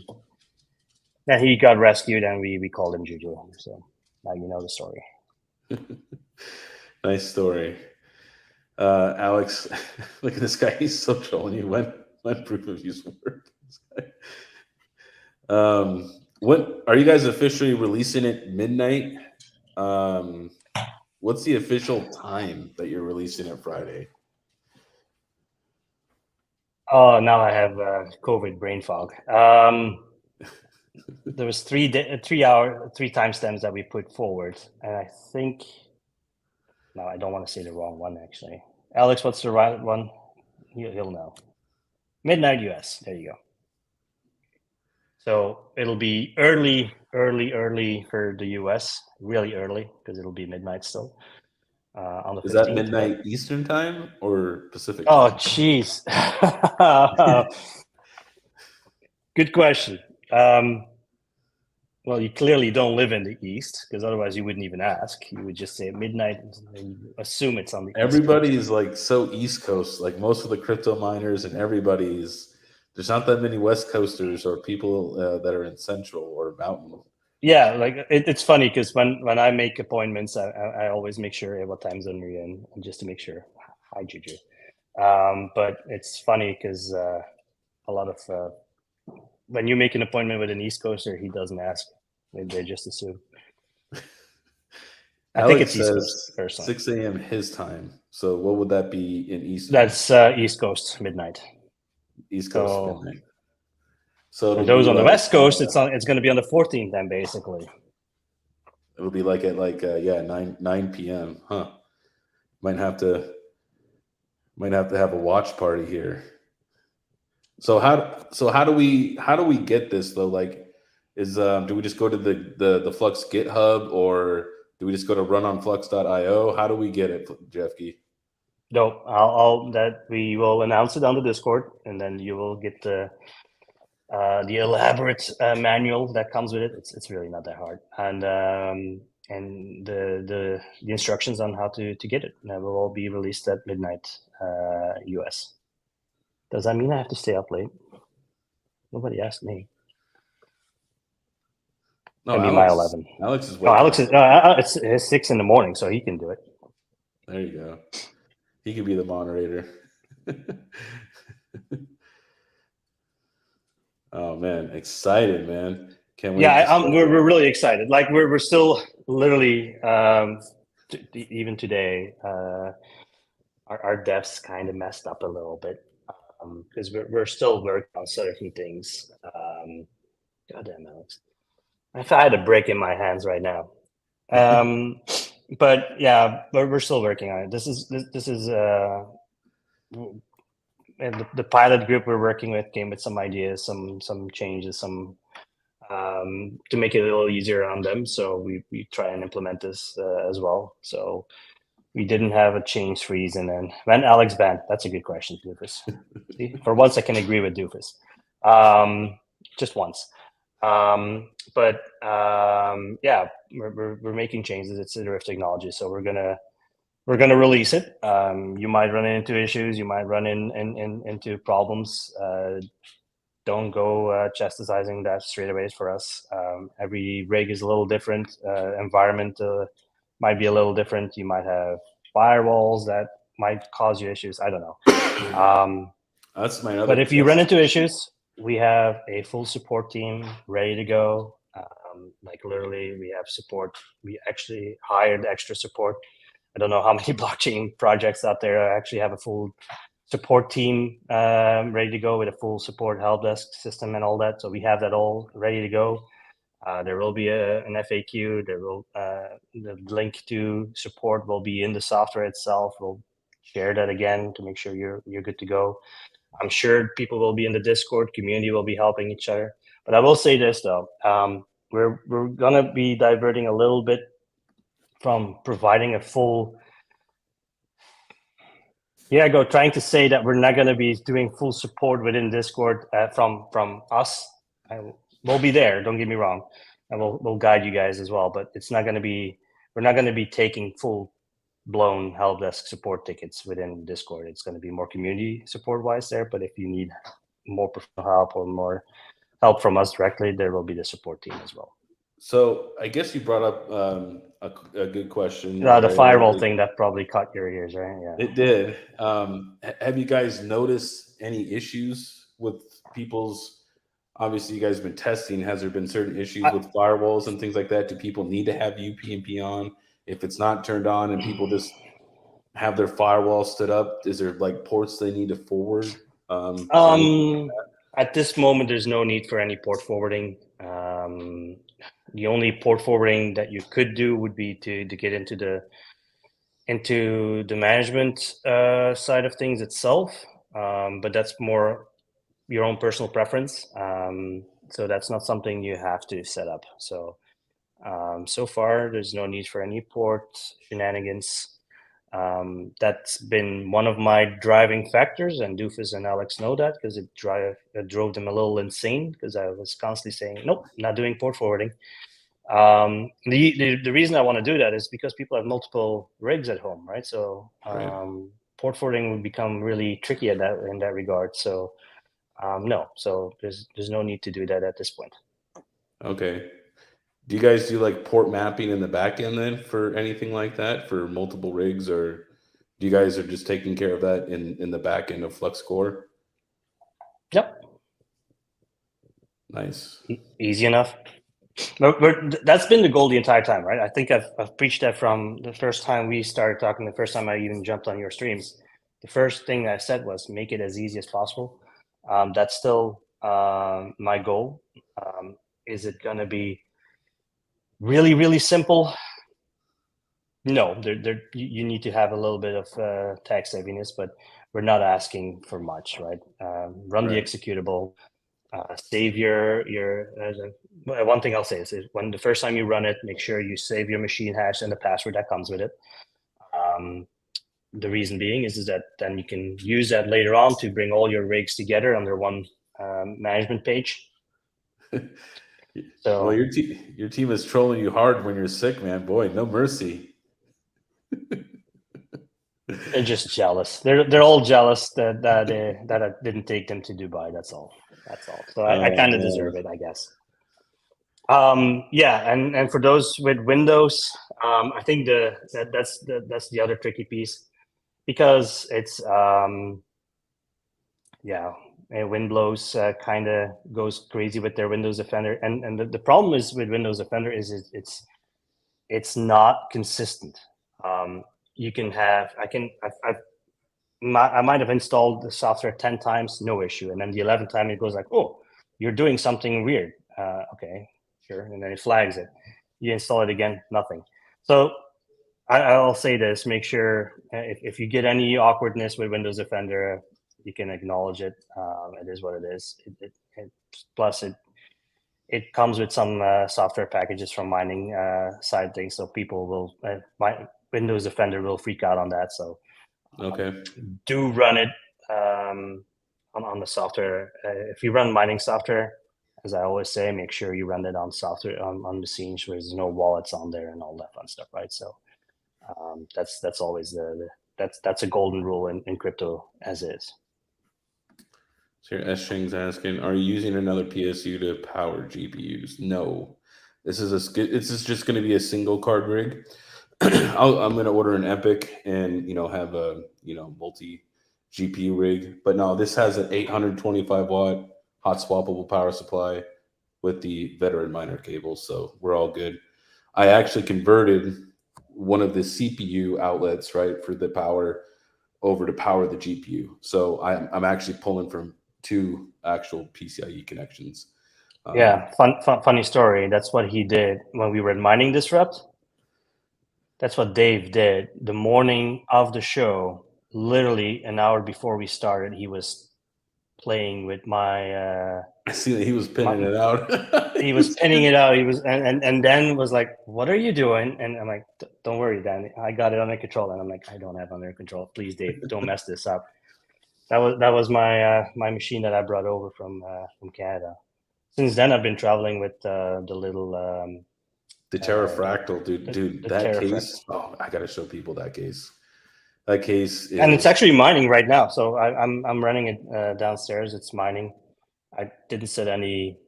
Speaker 2: then he got rescued, and we called him Juju. So now you know the story.
Speaker 1: Nice story. Alex, look at this guy. He's so trolling you. When proof of use work. What are you guys officially releasing it midnight? What's the official time that you're releasing it Friday?
Speaker 2: Oh, now I have COVID brain fog. There was 3 timestamps that we put forward, and I think no, I don't want to say the wrong one actually. Alex, what's the right one? He'll know. Midnight US. There you go. So it'll be early for the US, really early, because it'll be midnight still. On the 15th.
Speaker 1: Is that midnight Eastern time or Pacific
Speaker 2: time? Oh,
Speaker 1: jeez.
Speaker 2: Good question. Well, you clearly don't live in the East, because otherwise you wouldn't even ask. You would just say midnight and assume it's on the
Speaker 1: Everybody
Speaker 2: East
Speaker 1: is like so East Coast, like most of the crypto miners and everybody's, there's not that many West Coasters or people that are in Central or Mountain.
Speaker 2: Yeah, like it's funny because when I make appointments, I always make sure what time zone we're in, just to make sure. Hi, Juju. But it's funny because a lot of when you make an appointment with an East Coaster, he doesn't ask; they just assume. I think it's East Coast personally.
Speaker 1: 6 a.m. his time. So what would that be in Eastern?
Speaker 2: That's East Coast midnight.
Speaker 1: East Coast midnight. So
Speaker 2: for those on the West Coast, it's going to be on the 14th then, basically.
Speaker 1: It'll be like at 9 p.m. Huh? Might have to have a watch party here. So how do we get this though? Like, do we just go to the Flux GitHub, or do we just go to runonflux.io? How do we get it, Jeffi?
Speaker 2: No, we will announce it on the Discord, and then you will get the elaborate manual that comes with it. It's really not that hard, and the instructions on how to get it. And that will all be released at midnight US. Does that mean I have to stay up late? Nobody asked me.
Speaker 1: No,
Speaker 2: Maybe my 11.
Speaker 1: Alex is.
Speaker 2: No, Alex is. It's 6 in the morning, so he can do it.
Speaker 1: There you go. He could be the moderator. Oh man, excited, man! Can't wait.
Speaker 2: Yeah, we're really excited. Like we're still literally even today. Our devs kind of messed up a little bit because we're still working on certain things. Goddamn, Alex! If I had a brick in my hands right now. But yeah, we're still working on it. This is and the pilot group we're working with came with some ideas, some changes, some to make it a little easier on them. So we try and implement this as well. So we didn't have a change freeze, and then when Alex banned, that's a good question, Doofus. See, for once I can agree with Doofus, just once. Yeah, we're making changes. It's iterative technology, so we're gonna we're going to release it. You might run into issues. You might run into problems. Don't go chastising that straight away for us. Every rig is a little different. Environment might be a little different. You might have firewalls that might cause you issues. I don't know.
Speaker 1: That's my other
Speaker 2: But if you run
Speaker 1: question.
Speaker 2: into issues, we have a full support team ready to go. Like literally, we have support. We actually hired extra support. I don't know how many blockchain projects out there actually have a full support team ready to go with a full support help desk system and all that. So we have that all ready to go. There will be an FAQ. There will the link to support will be in the software itself. We'll share that again to make sure you're good to go. I'm sure people will be in the Discord community. Will be helping each other. But I will say this though, we're gonna be diverting a little bit from providing a full trying to say that we're not going to be doing full support within Discord from us. We'll be there, don't get me wrong, and we'll guide you guys as well, but it's not going to be we're not going to be taking full blown help desk support tickets within Discord. It's going to be more community support wise there, but if you need more professional help or more help from us directly, there will be the support team as well.
Speaker 1: So I guess you brought up a good question.
Speaker 2: The firewall thing that probably caught your ears, right? Yeah,
Speaker 1: it did. Have you guys noticed any issues with people's? Obviously, you guys have been testing. Has there been certain issues with firewalls and things like that? Do people need to have UPnP on? If it's not turned on and people just have their firewall stood up, is there like ports they need to forward?
Speaker 2: At this moment, there's no need for any port forwarding. The only port forwarding that you could do would be to get into the management side of things itself, but that's more your own personal preference. So that's not something you have to set up. So so far, there's no need for any port shenanigans. That's been one of my driving factors, and Doofus and Alex know that because it drove them a little insane because I was constantly saying, nope, not doing port forwarding. The reason I want to do that is because people have multiple rigs at home, right? So port forwarding would become really tricky in that regard. So no, so there's no need to do that at this point.
Speaker 1: Okay. Do you guys do like port mapping in the back end then for anything like that for multiple rigs, or do you guys are just taking care of that in the back end of Flux Core?
Speaker 2: Yep.
Speaker 1: Nice.
Speaker 2: Easy enough. That's been the goal the entire time, right? I think I've preached that from the first time we started talking, the first time I even jumped on your streams. The first thing I said was make it as easy as possible. That's still my goal. Is it going to be really, really simple? No, you need to have a little bit of tax savviness, but we're not asking for much, right? Run the executable, save your one thing I'll say is when the first time you run it, make sure you save your machine hash and the password that comes with it. The reason being is that then you can use that later on to bring all your rigs together under one management page. So,
Speaker 1: well, your team is trolling you hard when you're sick, man. Boy, no mercy.
Speaker 2: they're just jealous. They're all jealous that I didn't take them to Dubai. That's all. So I kind of deserve it, I guess. Yeah, and for those with Windows, I think that's the other tricky piece because it's wind blows kind of goes crazy with their Windows Defender, and the problem is with Windows Defender is it's not consistent. You can have I might have installed the software 10 times, no issue, and then the 11th time it goes like, oh, you're doing something weird. Okay, sure, and then it flags it. You install it again, nothing. So I'll say this: make sure if you get any awkwardness with Windows Defender, you can acknowledge it. It is what it is. Plus, it comes with some software packages from mining side things, so people will Windows Defender will freak out on that. So do run it on the software. If you run mining software, as I always say, make sure you run it on software on machines where there's no wallets on there and all that fun stuff, right? So That's always that's a golden rule in crypto as is.
Speaker 1: So your S Ching's asking, are you using another PSU to power GPUs? No. This is just going to be a single card rig. I'm going to order an Epic and have a multi GPU rig. But no, this has an 825 watt hot swappable power supply with the veteran miner cable, so we're all good. I actually converted one of the CPU outlets, right, for the power over to power the GPU. So I'm actually pulling from two actual PCIe connections.
Speaker 2: Yeah, funny story. That's what he did when we were in Mining Disrupt. That's what Dave did the morning of the show. Literally an hour before we started, he was playing with my.
Speaker 1: I see that he was pinning it out.
Speaker 2: He was pinning it out. He was, and Dan was like, "What are you doing?" And I'm like, "Don't worry, Dan. I got it under control." And I'm like, "I don't have under control. Please, Dave, don't mess this up." That was my my machine that I brought over from Canada. Since then, I've been traveling with the little
Speaker 1: The Terrafractal, dude.
Speaker 2: the
Speaker 1: That
Speaker 2: Terrafractal.
Speaker 1: case. Oh, I gotta show people that case. That case is,
Speaker 2: And it's actually mining right now. So I'm running it downstairs. It's mining. I didn't set any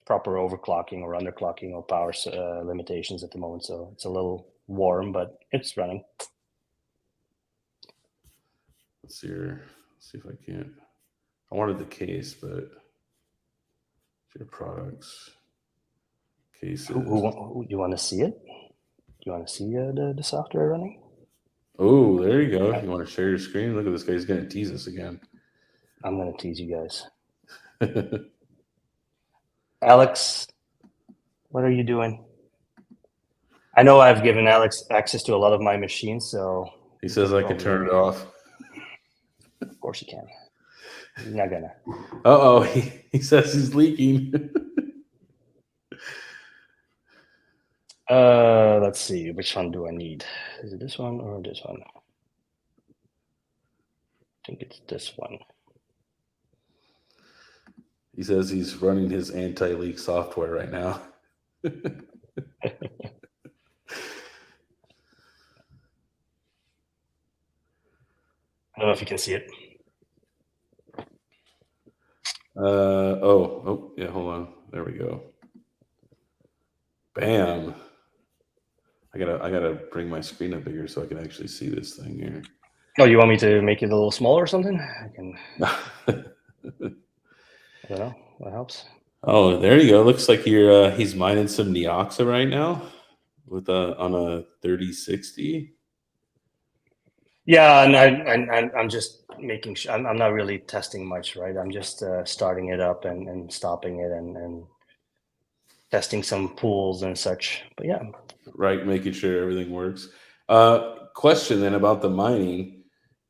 Speaker 2: proper overclocking or underclocking or power limitations at the moment. So it's a little warm, but it's running.
Speaker 1: let's see if I can't. I wanted the case, but your products cases.
Speaker 2: Who you want to see it? Do you want to see the software running?
Speaker 1: Oh, there you go. You want to share your screen? Look at this guy. He's going to tease us again.
Speaker 2: I'm going to tease you guys. Alex, what are you doing? I know I've given Alex access to a lot of my machines, so
Speaker 1: he says I can turn it off.
Speaker 2: Of course you can. You're not gonna.
Speaker 1: Uh-oh, he says he's leaking.
Speaker 2: Let's see. Which one do I need? Is it this one or this one? I think it's this one.
Speaker 1: He says he's running his anti-leak software right now.
Speaker 2: I don't know if you can see it.
Speaker 1: Oh, yeah, hold on. There we go. Bam. I gotta bring my screen up bigger so I can actually see this thing here.
Speaker 2: Oh, you want me to make it a little smaller or something? I can. I don't know. That helps.
Speaker 1: Oh, there you go. Looks like he's mining some Neoxa right now with on a 3060.
Speaker 2: Yeah, and I'm just making sure. I'm not really testing much, right? I'm just starting it up and stopping it and testing some pools and such. But yeah,
Speaker 1: right, making sure everything works. Question then about the mining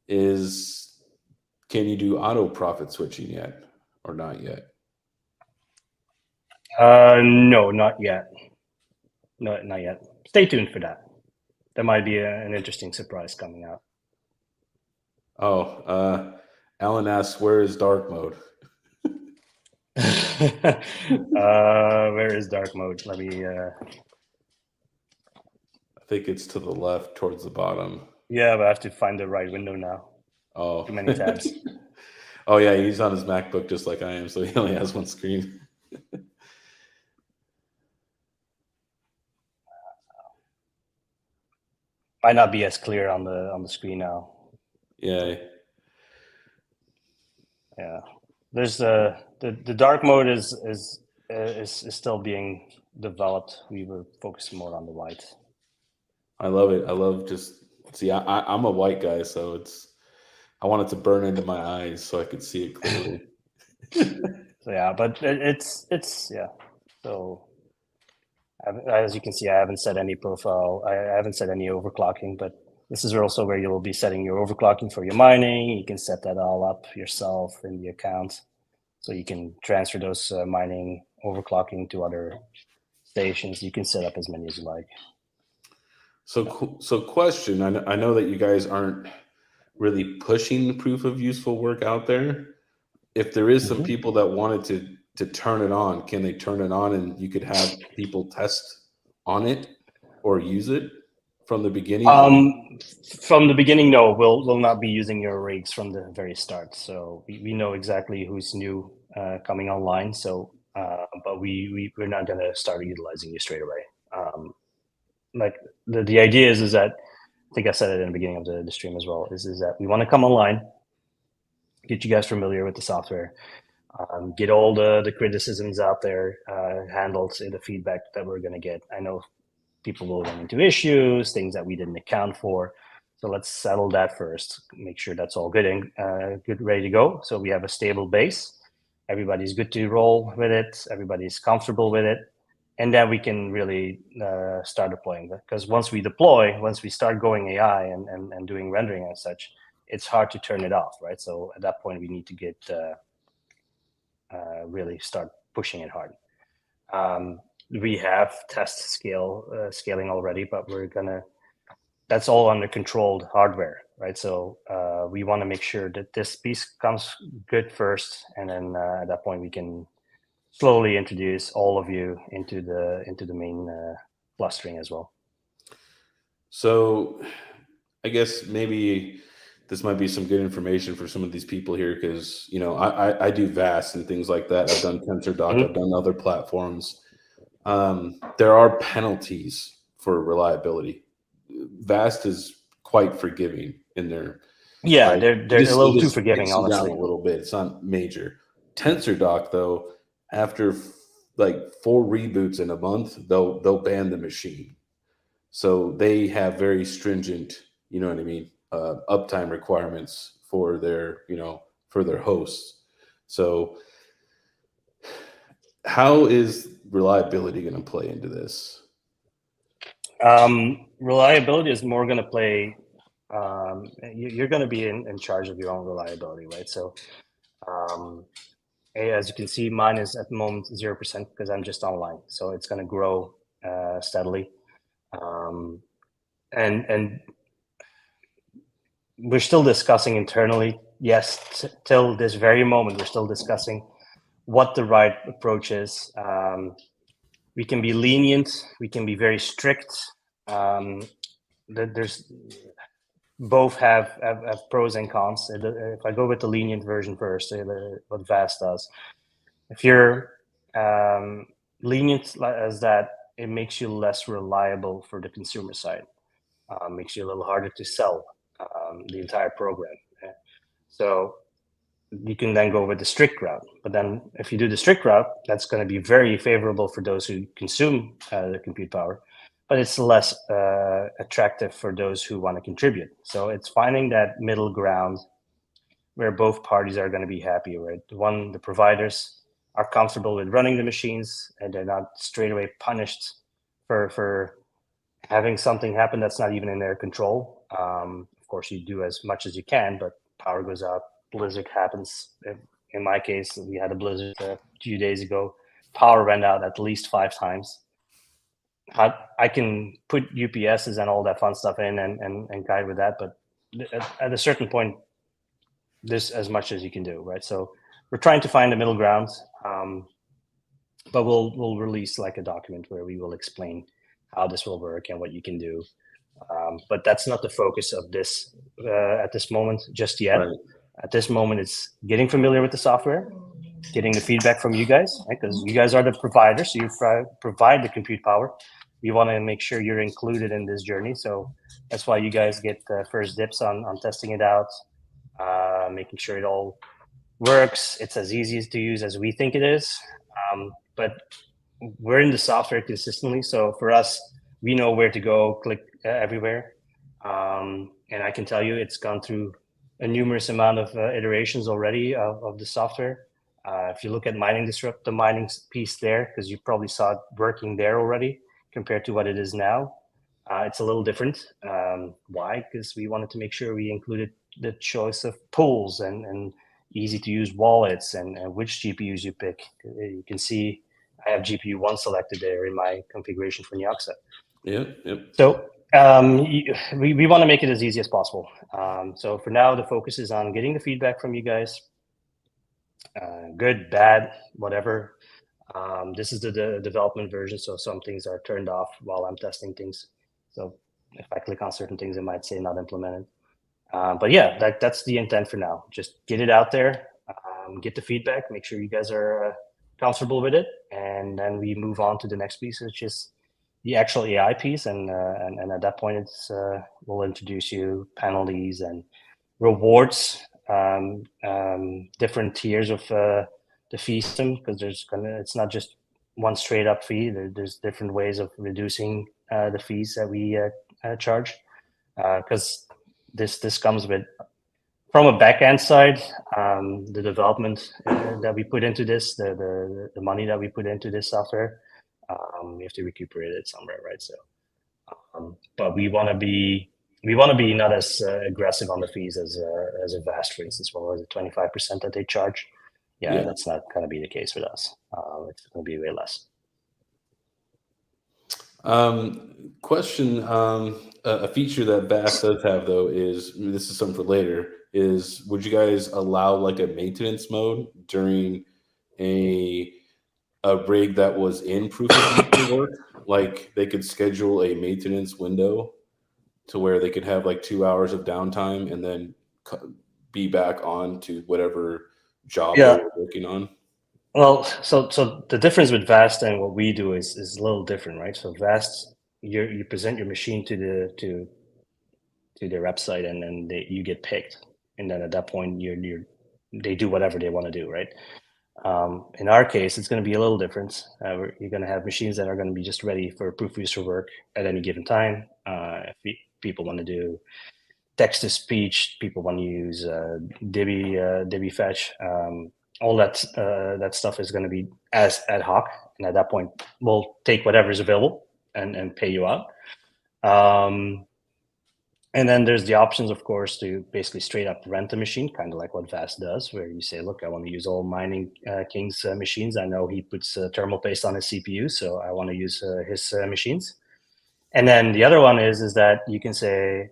Speaker 1: is, can you do auto profit switching yet or not yet?
Speaker 2: no, not yet. No, not yet. Stay tuned for that. There might be an interesting surprise coming out.
Speaker 1: Oh, Alan asks, where is dark mode?
Speaker 2: Where is dark mode? Let me.
Speaker 1: I think it's to the left towards the bottom.
Speaker 2: Yeah, but I have to find the right window now.
Speaker 1: Oh,
Speaker 2: too many tabs.
Speaker 1: Oh yeah, he's on his MacBook just like I am, so he only has one screen.
Speaker 2: Might not be as clear on the screen now.
Speaker 1: Yeah.
Speaker 2: Yeah. There's the dark mode is still being developed. We were focusing more on the white.
Speaker 1: I love it. I love just see. I'm a white guy, so I want it to burn into my eyes so I could see it clearly.
Speaker 2: So yeah, but it's yeah. So as you can see, I haven't set any profile. I haven't set any overclocking, but this is also where you'll be setting your overclocking for your mining. You can set that all up yourself in the account, so you can transfer those mining overclocking to other stations. You can set up as many as you like.
Speaker 1: So question. I know that you guys aren't really pushing the proof of useful work out there. If there is some people that wanted to turn it on, can they turn it on and you could have people test on it or use it from the beginning?
Speaker 2: From the beginning, no, we'll not be using your rigs from the very start. So we know exactly who's new coming online. So, but we're not going to start utilizing you straight away. Like the idea is that, I think I said it in the beginning of the stream as well, is that we want to come online, get you guys familiar with the software, get all the criticisms out there handled, the feedback that we're going to get. I know people will run into issues, things that we didn't account for. So let's settle that first, make sure that's all good and good, ready to go. So we have a stable base. Everybody's good to roll with it. Everybody's comfortable with it. And then we can really start deploying. Because once we deploy, once we start going AI and doing rendering and such, it's hard to turn it off, right? So at that point, we need to get really start pushing it hard. We have test scaling already, but that's all under controlled hardware, right? So we want to make sure that this piece comes good first, and then at that point we can slowly introduce all of you into the main clustering as well.
Speaker 1: So I guess maybe this might be some good information for some of these people here, because I do VAST and things like that. I've done TensorDoc, I've done other platforms. There are penalties for reliability. VAST is quite forgiving in their
Speaker 2: they're a little too forgiving,
Speaker 1: takes you down
Speaker 2: honestly.
Speaker 1: a little bit. It's not major. TensorDoc, though, after like 4 reboots in a month, they'll ban the machine. So they have very stringent, you know what I mean, uptime requirements for their hosts. So how is reliability going to play into this?
Speaker 2: Reliability is more going to play. You're going to be in charge of your own reliability, right? So as you can see, mine is at the moment 0% because I'm just online. So it's going to grow steadily. And we're still discussing internally. Yes, till this very moment, we're still discussing what the right approach is. We can be lenient. We can be very strict. There's both have pros and cons. If I go with the lenient version first, what VAST does, if you're lenient as that, it makes you less reliable for the consumer side. Makes you a little harder to sell the entire program. So you can then go with the strict route. But then if you do the strict route, that's going to be very favorable for those who consume the compute power, but it's less attractive for those who want to contribute. So it's finding that middle ground where both parties are going to be happy, right? The providers are comfortable with running the machines and they're not straight away punished for having something happen that's not even in their control. Of course, you do as much as you can, but power goes out, blizzard happens. In my case, we had a blizzard a few days ago. Power went out at least 5 times. I can put UPSs and all that fun stuff in and guide with that, but at a certain point, there's as much as you can do, right? So we're trying to find a middle ground, but we'll release like a document where we will explain how this will work and what you can do. But that's not the focus of this at this moment just yet. Right. At this moment, it's getting familiar with the software, getting the feedback from you guys, right? Because you guys are the providers, so you provide the compute power. We want to make sure you're included in this journey. So that's why you guys get first dips on testing it out, making sure it all works. It's as easy to use as we think it is. But we're in the software consistently. So for us, we know where to go, click everywhere. And I can tell you it's gone through a numerous amount of iterations already of the software. If you look at mining disrupt, the mining piece there, because you probably saw it working there already compared to what it is now, it's a little different. Why? Because we wanted to make sure we included the choice of pools and easy to use wallets and which GPUs you pick. You can see I have GPU 1 selected there in my configuration for Nyaxa.
Speaker 1: Yep.
Speaker 2: So we want to make it as easy as possible. So for now, the focus is on getting the feedback from you guys. Good, bad, whatever. This is the development version, so some things are turned off while I'm testing things. So if I click on certain things, it might say not implemented. But yeah, that's the intent for now. Just get it out there, get the feedback, make sure you guys are comfortable with it, and then we move on to the next piece, which is the actual AI piece. And at that point, we'll introduce you penalties and rewards, different tiers of the fee system, because it's not just one straight up fee. There's different ways of reducing the fees that we charge, because this comes with, from a back-end side, the development that we put into this, the money that we put into this software, we have to recuperate it somewhere, right? So, but we want to be not as aggressive on the fees as a Vast, for instance, what was it, 25% that they charge? Yeah, that's not going to be the case with us. It's going to be way less.
Speaker 1: Question. A feature that Vast does have, though, is, this is something for later, is would you guys allow like a maintenance mode during a rig that was in proof of future work? Like they could schedule a maintenance window to where they could have like 2 hours of downtime and then be back on to whatever job they were working on.
Speaker 2: Well, so the difference with Vast and what we do is a little different, right? So Vast, you present your machine to their website, and then you get picked, and then at that point they do whatever they want to do, right? In our case, it's going to be a little different. You're going to have machines that are going to be just ready for proof of user work at any given time. If people want to do text to speech, people want to use Divi fetch. All that stuff is going to be as ad hoc, and at that point, we'll take whatever is available and pay you out. And then there's the options, of course, to basically straight up rent a machine, kind of like what Vast does, where you say, look, I want to use all mining KiiNG's machines. I know he puts thermal paste on his CPU, so I want to use his machines. And then the other one is that you can say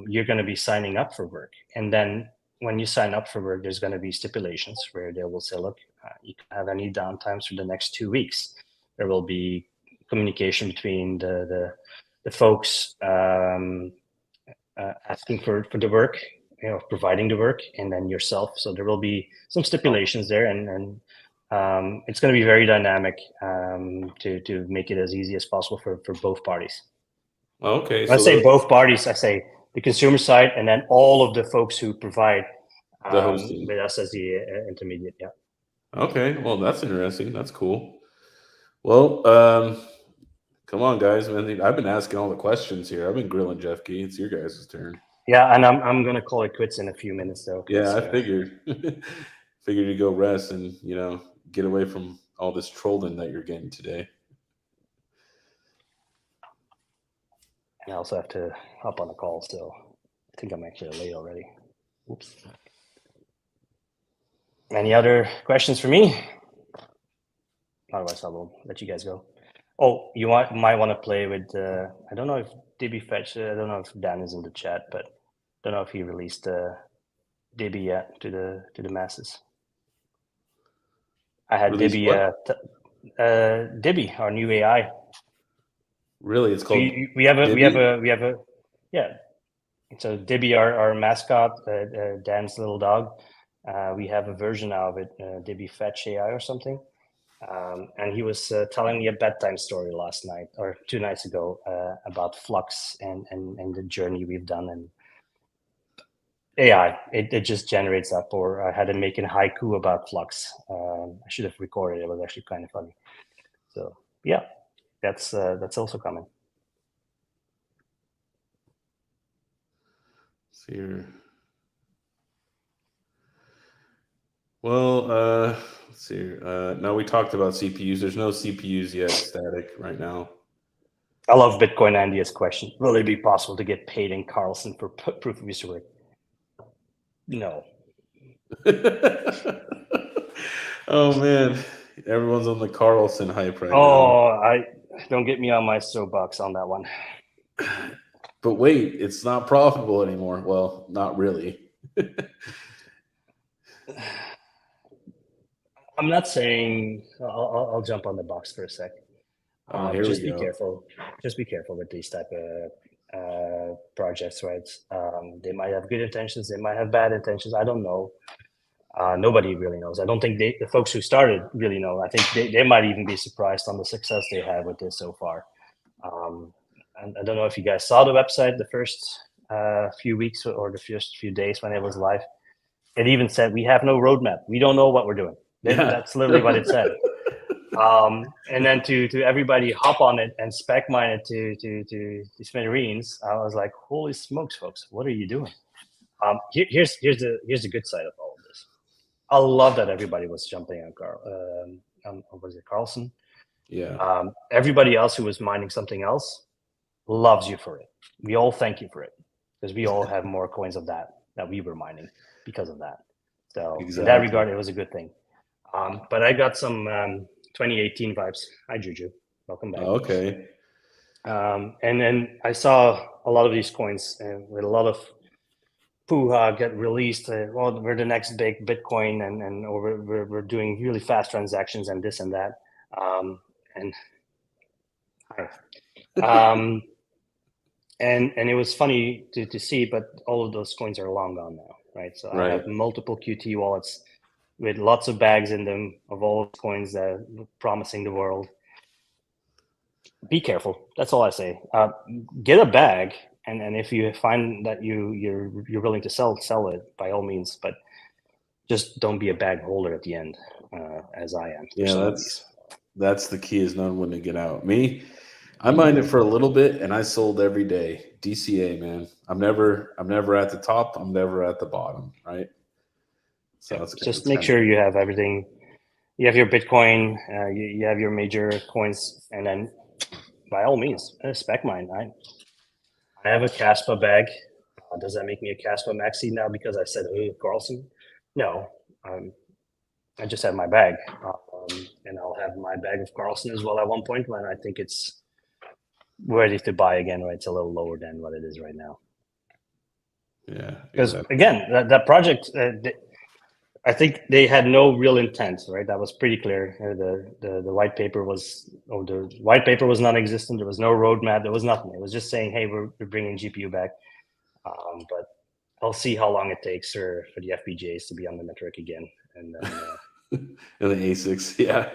Speaker 2: you're going to be signing up for work. And then when you sign up for work, there's going to be stipulations where they will say, look, you can have any downtimes for the next 2 weeks. There will be communication between the folks asking for the work, providing the work, and then yourself. So there will be some stipulations there, and it's going to be very dynamic to make it as easy as possible for both parties.
Speaker 1: Okay.
Speaker 2: When I say both parties, I say the consumer side, and then all of the folks who provide
Speaker 1: the hosting
Speaker 2: with us as the intermediate. Yeah.
Speaker 1: Okay. Well, that's interesting. That's cool. Well, come on, guys. I've been asking all the questions here. I've been grilling Jeffi. It's your guys' turn.
Speaker 2: Yeah, and I'm gonna call it quits in a few minutes, though.
Speaker 1: Yeah, I figured. Figured you go rest and get away from all this trolling that you're getting today.
Speaker 2: I also have to hop on a call, so I think I'm actually late already. Oops. Any other questions for me? Otherwise, I will let you guys go. Oh, you might want to play with. I don't know if Divi fetch. I don't know if Dan is in the chat, but I don't know if he released Divi yet to the masses. I had Divi. Divi, our new AI.
Speaker 1: Really, it's called.
Speaker 2: We have a yeah. So Divi, our mascot, Dan's little dog. We have a version of it, Divi Fetch AI or something. And he was telling me a bedtime story last night or 2 nights ago about Flux and the journey we've done. And AI, it just generates up. Or I had him making haiku about Flux. I should have recorded it. It was actually kind of funny. So yeah, that's also coming.
Speaker 1: Let's see here. Well, let's see here. Now we talked about CPUs. There's no CPUs yet static right now.
Speaker 2: I love Bitcoin Andy's question. Will it be possible to get paid in Carlson for proof of user work? No.
Speaker 1: Oh man, everyone's on the Carlson hype right now.
Speaker 2: Oh, don't get me on my soapbox on that one.
Speaker 1: But wait, it's not profitable anymore. Well, not really.
Speaker 2: I'm not saying. I'll jump on the box for a sec. Just be careful. Just be careful with these type of projects, right? They might have good intentions, they might have bad intentions. I don't know. Nobody really knows. I don't think the folks who started really know. I think they might even be surprised on the success they had with this so far. And I don't know if you guys saw the website the first few weeks or the first few days when it was live. It even said, we have no roadmap. We don't know what we're doing.
Speaker 1: Yeah.
Speaker 2: That's literally what it said. And then to everybody hop on it and spec mine it to smithereens, I was like, holy smokes, folks, what are you doing? Here's the good side of all of this. I love that everybody was jumping on was it Carlson?
Speaker 1: Yeah.
Speaker 2: Everybody else who was mining something else loves you for it. We all thank you for it because we all have more coins of that we were mining because of that. So in that regard, it was a good thing. But I got some 2018 vibes. Hi, Juju. Welcome back.
Speaker 1: Okay.
Speaker 2: And then I saw a lot of these coins with a lot of POUW get released. Well, we're the next big Bitcoin, and we're doing really fast transactions and this and that. And it was funny to see, but all of those coins are long gone now, right? So I have multiple QT wallets with lots of bags in them of all the coins that are promising the world. Be careful. That's all I say. Get a bag, and if you find that you're willing to sell it by all means. But just don't be a bag holder at the end, as I am.
Speaker 1: Yeah, that's the key, is knowing when to get out. Me, I mined it for a little bit and I sold every day. DCA, man. I'm never at the top. I'm never at the bottom, right? So
Speaker 2: just make sure you have everything. You have your Bitcoin, you have your major coins, and then by all means, spec mine. Right? I have a Caspa bag. Does that make me a Caspa maxi now because I said, "Oh, Carlson"? No, I just have my bag, and I'll have my bag of Carlson as well at one point when I think it's ready to buy again. Right, it's a little lower than what it is right now.
Speaker 1: Yeah,
Speaker 2: because again, that project. I think they had no real intent, right? That was pretty clear. The white paper was, non-existent. There was no roadmap. There was nothing. It was just saying, "Hey, we're bringing GPU back," but I'll see how long it takes for the FPGAs to be on the network again, and then
Speaker 1: and the ASICs, yeah.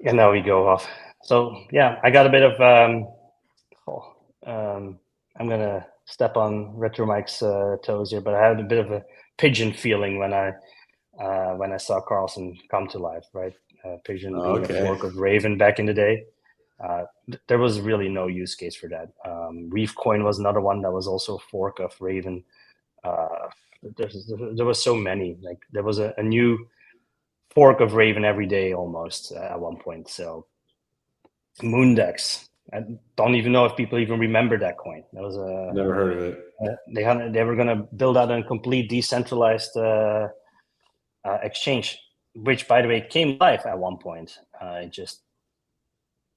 Speaker 2: And now we go off. So yeah, I got a bit of. I'm gonna step on Retro Mike's toes here, but I had a bit of a pigeon feeling when I saw Carlson come to life, right? Pigeon being a fork of Raven back in the day. There was really no use case for that. Reef Coin was another one that was also a fork of Raven. There was so many. Like there was a new fork of Raven every day almost at one point. So Moondex. I don't even know if people even remember that coin. That was
Speaker 1: never heard of it.
Speaker 2: They were going to build out a complete decentralized exchange, which, by the way, came live at one point. It just,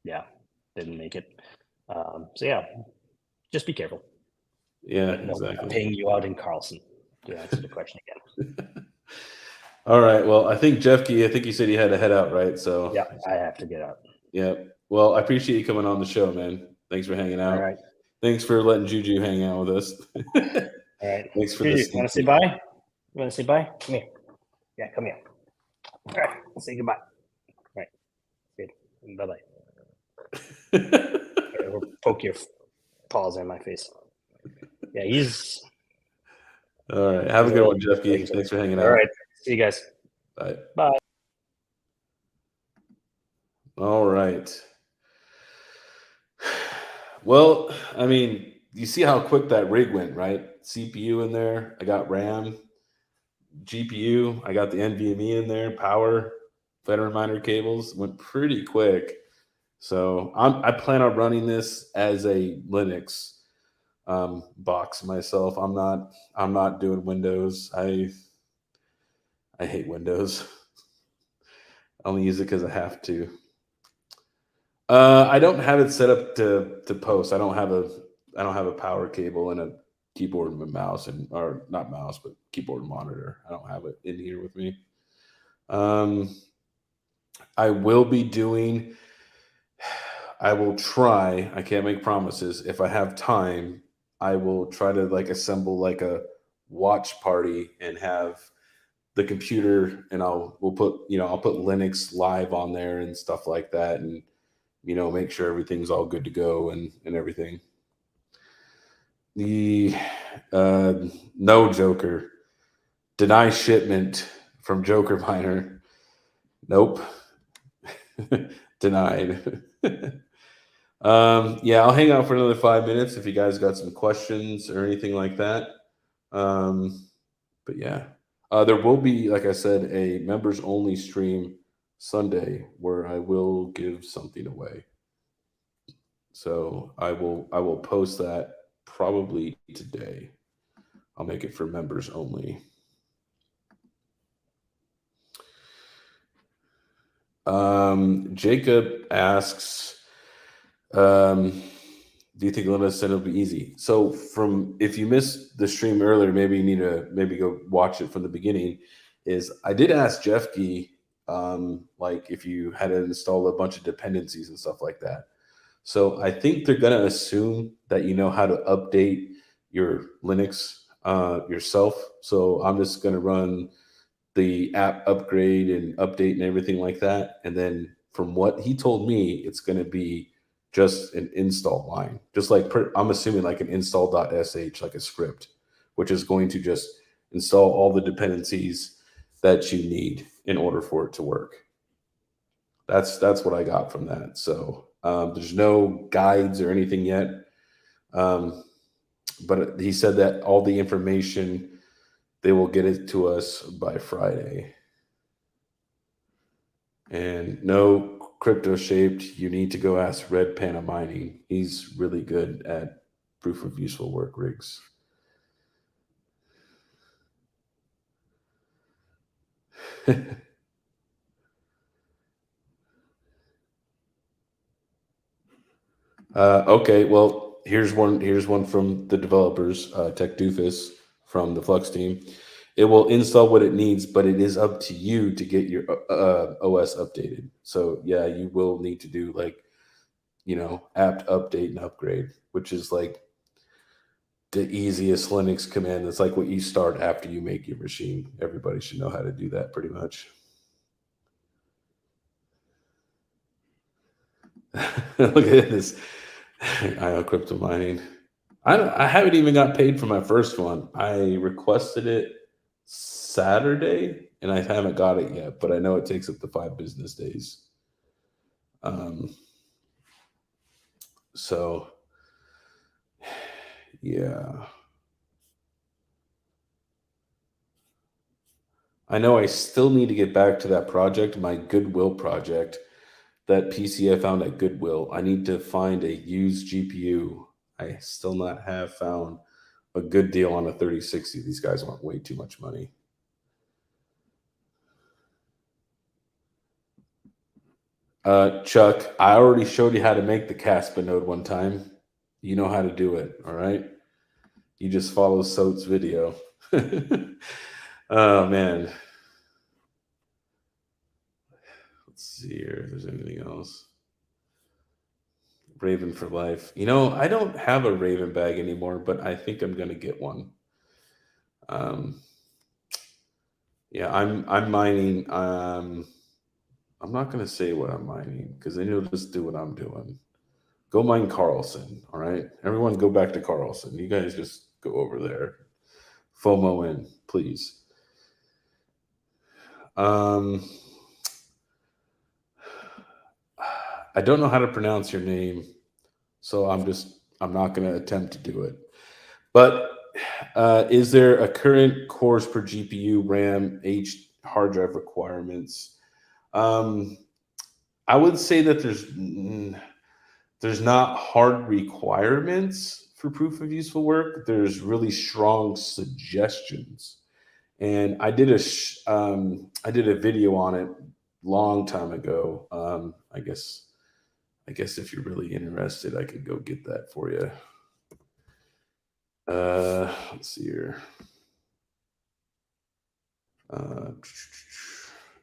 Speaker 2: didn't make it. So yeah, just be careful.
Speaker 1: Yeah,
Speaker 2: exactly. I'm paying you out in Carlson to answer the question again.
Speaker 1: All right. Well, I think Jeffi, you said you had to head out, right? So
Speaker 2: yeah, I have to get out.
Speaker 1: Yeah. Well, I appreciate you coming on the show, man. Thanks for hanging out.
Speaker 2: All right.
Speaker 1: Thanks for letting Juju hang out with us.
Speaker 2: All right.
Speaker 1: Thanks for
Speaker 2: this. You want to say bye? You want to say bye? Come here. Yeah, come here. All right. Let's say goodbye. All right. Good. Bye-bye. Right, we'll poke your paws in my face. Yeah, he's...
Speaker 1: All right. Have a good one, Jeffi. Thanks for hanging out.
Speaker 2: All right. See you guys.
Speaker 1: Bye.
Speaker 2: Bye.
Speaker 1: All right. Well, I mean, you see how quick that rig went, right? CPU in there. I got RAM, GPU. I got the NVMe in there, power, veteran miner cables. Went pretty quick. So I plan on running this as a Linux box myself. I'm not doing Windows. I hate Windows. I only use it because I have to. I don't have it set up to post. I don't have a power cable and a keyboard and a mouse, or not mouse, but keyboard and monitor. I don't have it in here with me. I will be doing I will try. I can't make promises. If I have time, I will try to like assemble like a watch party and have the computer, and we'll put, I'll put Linux live on there and stuff like that, and make sure everything's all good to go and everything. The no Joker, deny shipment from Joker Miner. Nope. Denied. Yeah, I'll hang out for another 5 minutes if you guys got some questions or anything like that. But yeah, there will be, like I said, a members only stream Sunday where I will give something away. So I will post that probably today. I'll make it for members only. Jacob asks, do you think limited set will be easy? So if you missed the stream earlier, maybe you need to go watch it from the beginning. Is I did ask Jeffi, like if you had to install a bunch of dependencies and stuff like that. So I think they're gonna assume that you know how to update your Linux yourself. So I'm just gonna run the app upgrade and update and everything like that. And then from what he told me, it's going to be just an install line, just like I'm assuming like an install.sh, like a script, which is going to just install all the dependencies that you need in order for it to work. That's what I got from that. So there's no guides or anything yet. But he said that all the information, they will get it to us by Friday. And no crypto shaped, you need to go ask Red Panda Mining. He's really good at proof of useful work rigs. Okay, well, here's one from the developers, Tech Doofus from the Flux team. It will install what it needs, but it is up to you to get your OS updated. So yeah, you will need to do like, apt update and upgrade, which is like the easiest Linux command. It's like what you start after you make your machine. Everybody should know how to do that pretty much. Look at this. IO crypto mining. I haven't even got paid for my first one. I requested it Saturday and I haven't got it yet, but I know it takes up to 5 business days. So yeah. I know I still need to get back to that project, my Goodwill project, that PC I found at Goodwill. I need to find a used GPU. I still not have found a good deal on a 3060. These guys want way too much money. Chuck, I already showed you how to make the Caspa node one time. You know how to do it, all right? You just follow Soat's video. Oh, man. Let's see here if there's anything else. Raven for life. I don't have a Raven bag anymore, but I think I'm gonna get one. Yeah, I'm mining. I'm not gonna say what I'm mining because then you'll just do what I'm doing. Go mine Carlson. All right, everyone, go back to Carlson. You guys just go over there. FOMO in, please. I don't know how to pronounce your name, so I'm not going to attempt to do it. But is there a current cores per GPU, RAM, hard drive requirements? I would say that there's not hard requirements for proof of useful work. There's really strong suggestions, and I did a video on it long time ago. I guess if you're really interested, I could go get that for you. Let's see here.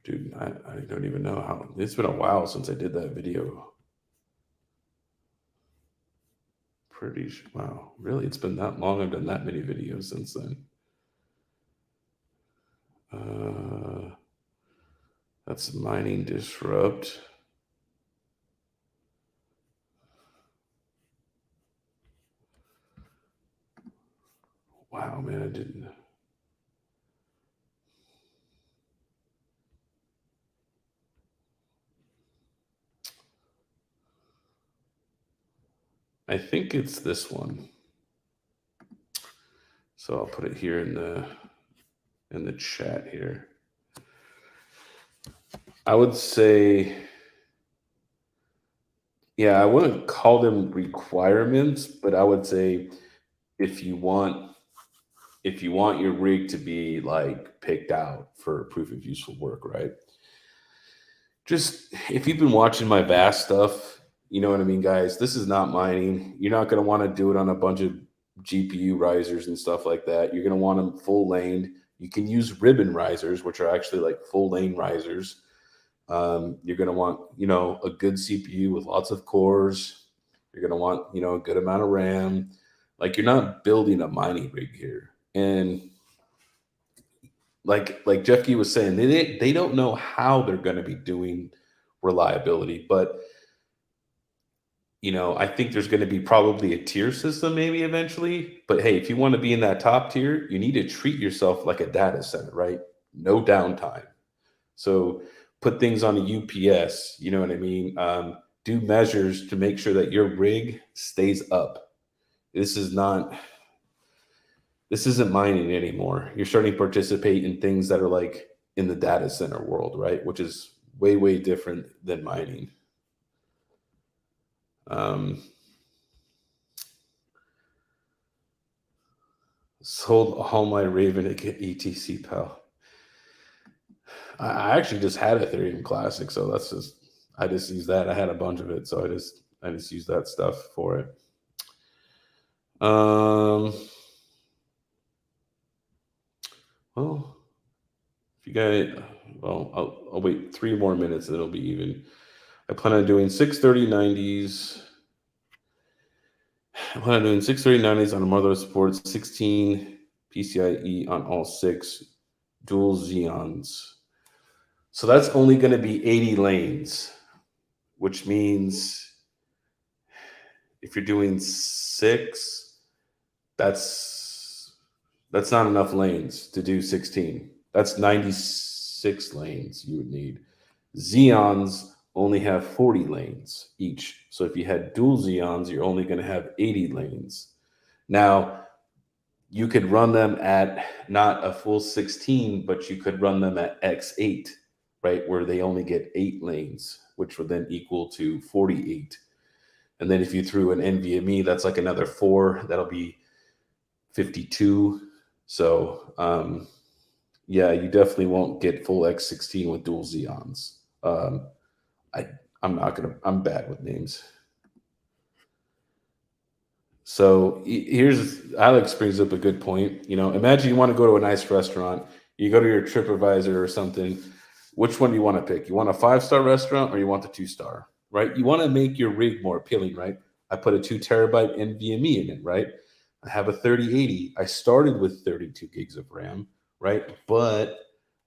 Speaker 1: Dude, I don't even know how. It's been a while since I did that video. pretty sure. Wow, really? It's been that long. I've done that many videos since then. That's mining disrupt. Wow, man, I didn't. I think it's this one. So I'll put it here in the chat here. I would say, yeah, I wouldn't call them requirements, but I would say if you want your rig to be like picked out for proof of useful work, right? Just if you've been watching my vast stuff, you know what I mean, guys. This is not mining. You're not going to want to do it on a bunch of GPU risers and stuff like that. You're going to want them full laned. You can use ribbon risers, which are actually like full lane risers. You're going to want, a good CPU with lots of cores. You're going to want, a good amount of RAM. Like you're not building a mining rig here. And like Jeffi was saying, they don't know how they're going to be doing reliability, but I think there's going to be probably a tier system maybe eventually. But hey, if you want to be in that top tier, you need to treat yourself like a data center, right? No downtime. So put things on a UPS, you know what I mean? Do measures to make sure that your rig stays up. This isn't mining anymore. You're starting to participate in things that are like in the data center world, right? Which is way, way different than mining. Sold all my Raven to get ETC pal. I actually just had Ethereum Classic, so I just use that. I had a bunch of it, so I just use that stuff for it. Well, if you guys, I'll wait 3 more minutes, and it'll be even. I plan on doing 630-90s. I plan on doing 630-90s on a mother support, 16 PCIe on all 6 dual Xeons. So that's only going to be 80 lanes, which means if you're doing 6, that's not enough lanes to do 16. That's 96 lanes you would need. Xeons only have 40 lanes each. So if you had dual Xeons, you're only going to have 80 lanes. Now, you could run them at not a full 16, but you could run them at X8, right? Where they only get 8 lanes, which would then equal to 48. And then if you threw an NVMe, that's like another 4. That'll be 52. So, yeah, you definitely won't get full X16 with dual Xeons. I'm bad with names. So Alex brings up a good point. Imagine you want to go to a nice restaurant. You go to your TripAdvisor or something. Which one do you want to pick? You want a 5-star restaurant or you want the 2-star, right? You want to make your rig more appealing, right? I put a 2 terabyte NVMe in it, right? I have a 3080. I started with 32 gigs of RAM, right? But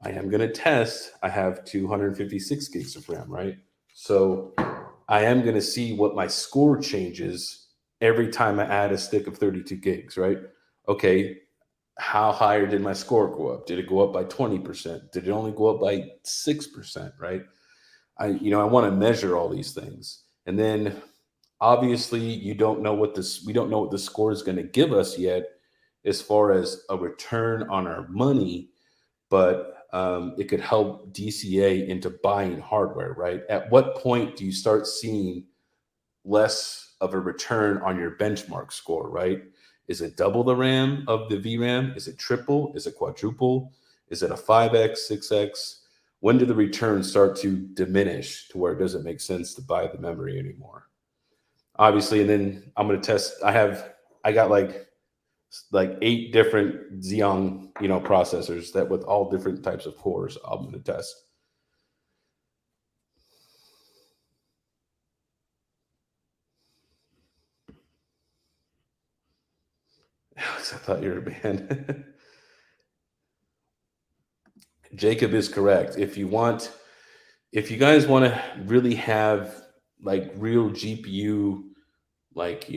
Speaker 1: I am going to test. I have 256 gigs of RAM, right? So I am going to see what my score changes every time I add a stick of 32 gigs, right? Okay, how higher did my score go up? Did it go up by 20%? Did it only go up by 6%, right? I want to measure all these things. And then obviously we don't know what the score is going to give us yet as far as a return on our money, but it could help DCA into buying hardware, right? At what point do you start seeing less of a return on your benchmark score, right? Is it double the RAM of the VRAM? Is it triple? Is it quadruple? Is it a 5x, 6x? When do the returns start to diminish to where it doesn't make sense to buy the memory anymore? Obviously, and then I'm going to test. I got like 8 different Xeon, processors that with all different types of cores I'm going to test. Alex, I thought you were a band. Jacob is correct. If you guys want to really have like real GPU, like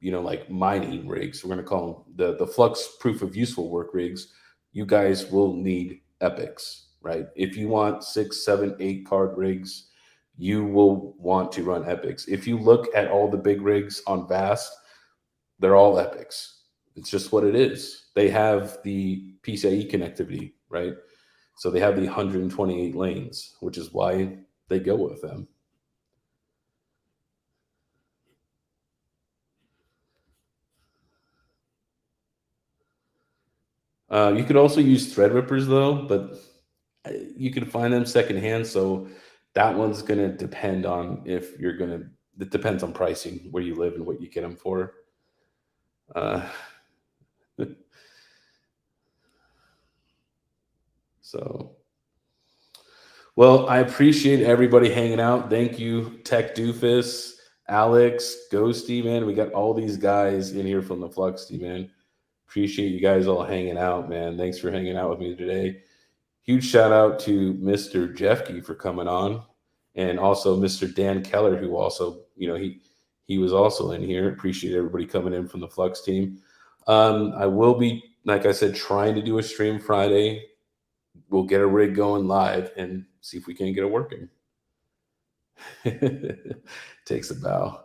Speaker 1: like mining rigs, we're gonna call them the Flux proof of useful work rigs. You guys will need epics, right? If you want 6, 7, 8 card rigs, you will want to run epics. If you look at all the big rigs on Vast, they're all epics. It's just what it is. They have the PCIe connectivity, right? So they have the 128 lanes, which is why they go with them. You could also use Threadrippers though, but you can find them secondhand. So that one's gonna depend on if you're gonna. It depends on pricing, where you live, and what you get them for. Uh, so, well, I appreciate everybody hanging out. Thank you, Tech Doofus, Alex, Ghosty, man. We got all these guys in here from the Fluxty, man. Appreciate you guys all hanging out, man. Thanks for hanging out with me today. Huge shout out to Mr. Jeffi for coming on, and also Mr. Dan Keller, who also, he was also in here. Appreciate everybody coming in from the Flux team. I will be, like I said, trying to do a stream Friday. We'll get a rig going live and see if we can get it working. Takes a bow.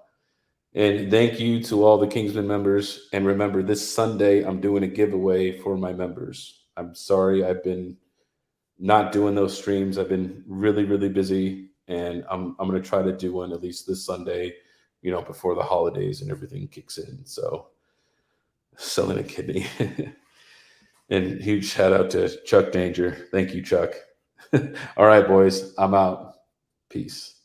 Speaker 1: And thank you to all the Kingsman members. And remember, this Sunday, I'm doing a giveaway for my members. I'm sorry I've been not doing those streams. I've been really, really busy. And I'm going to try to do one at least this Sunday, before the holidays and everything kicks in. So, selling a kidney. And huge shout out to Chuck Danger. Thank you, Chuck. All right, boys, I'm out. Peace.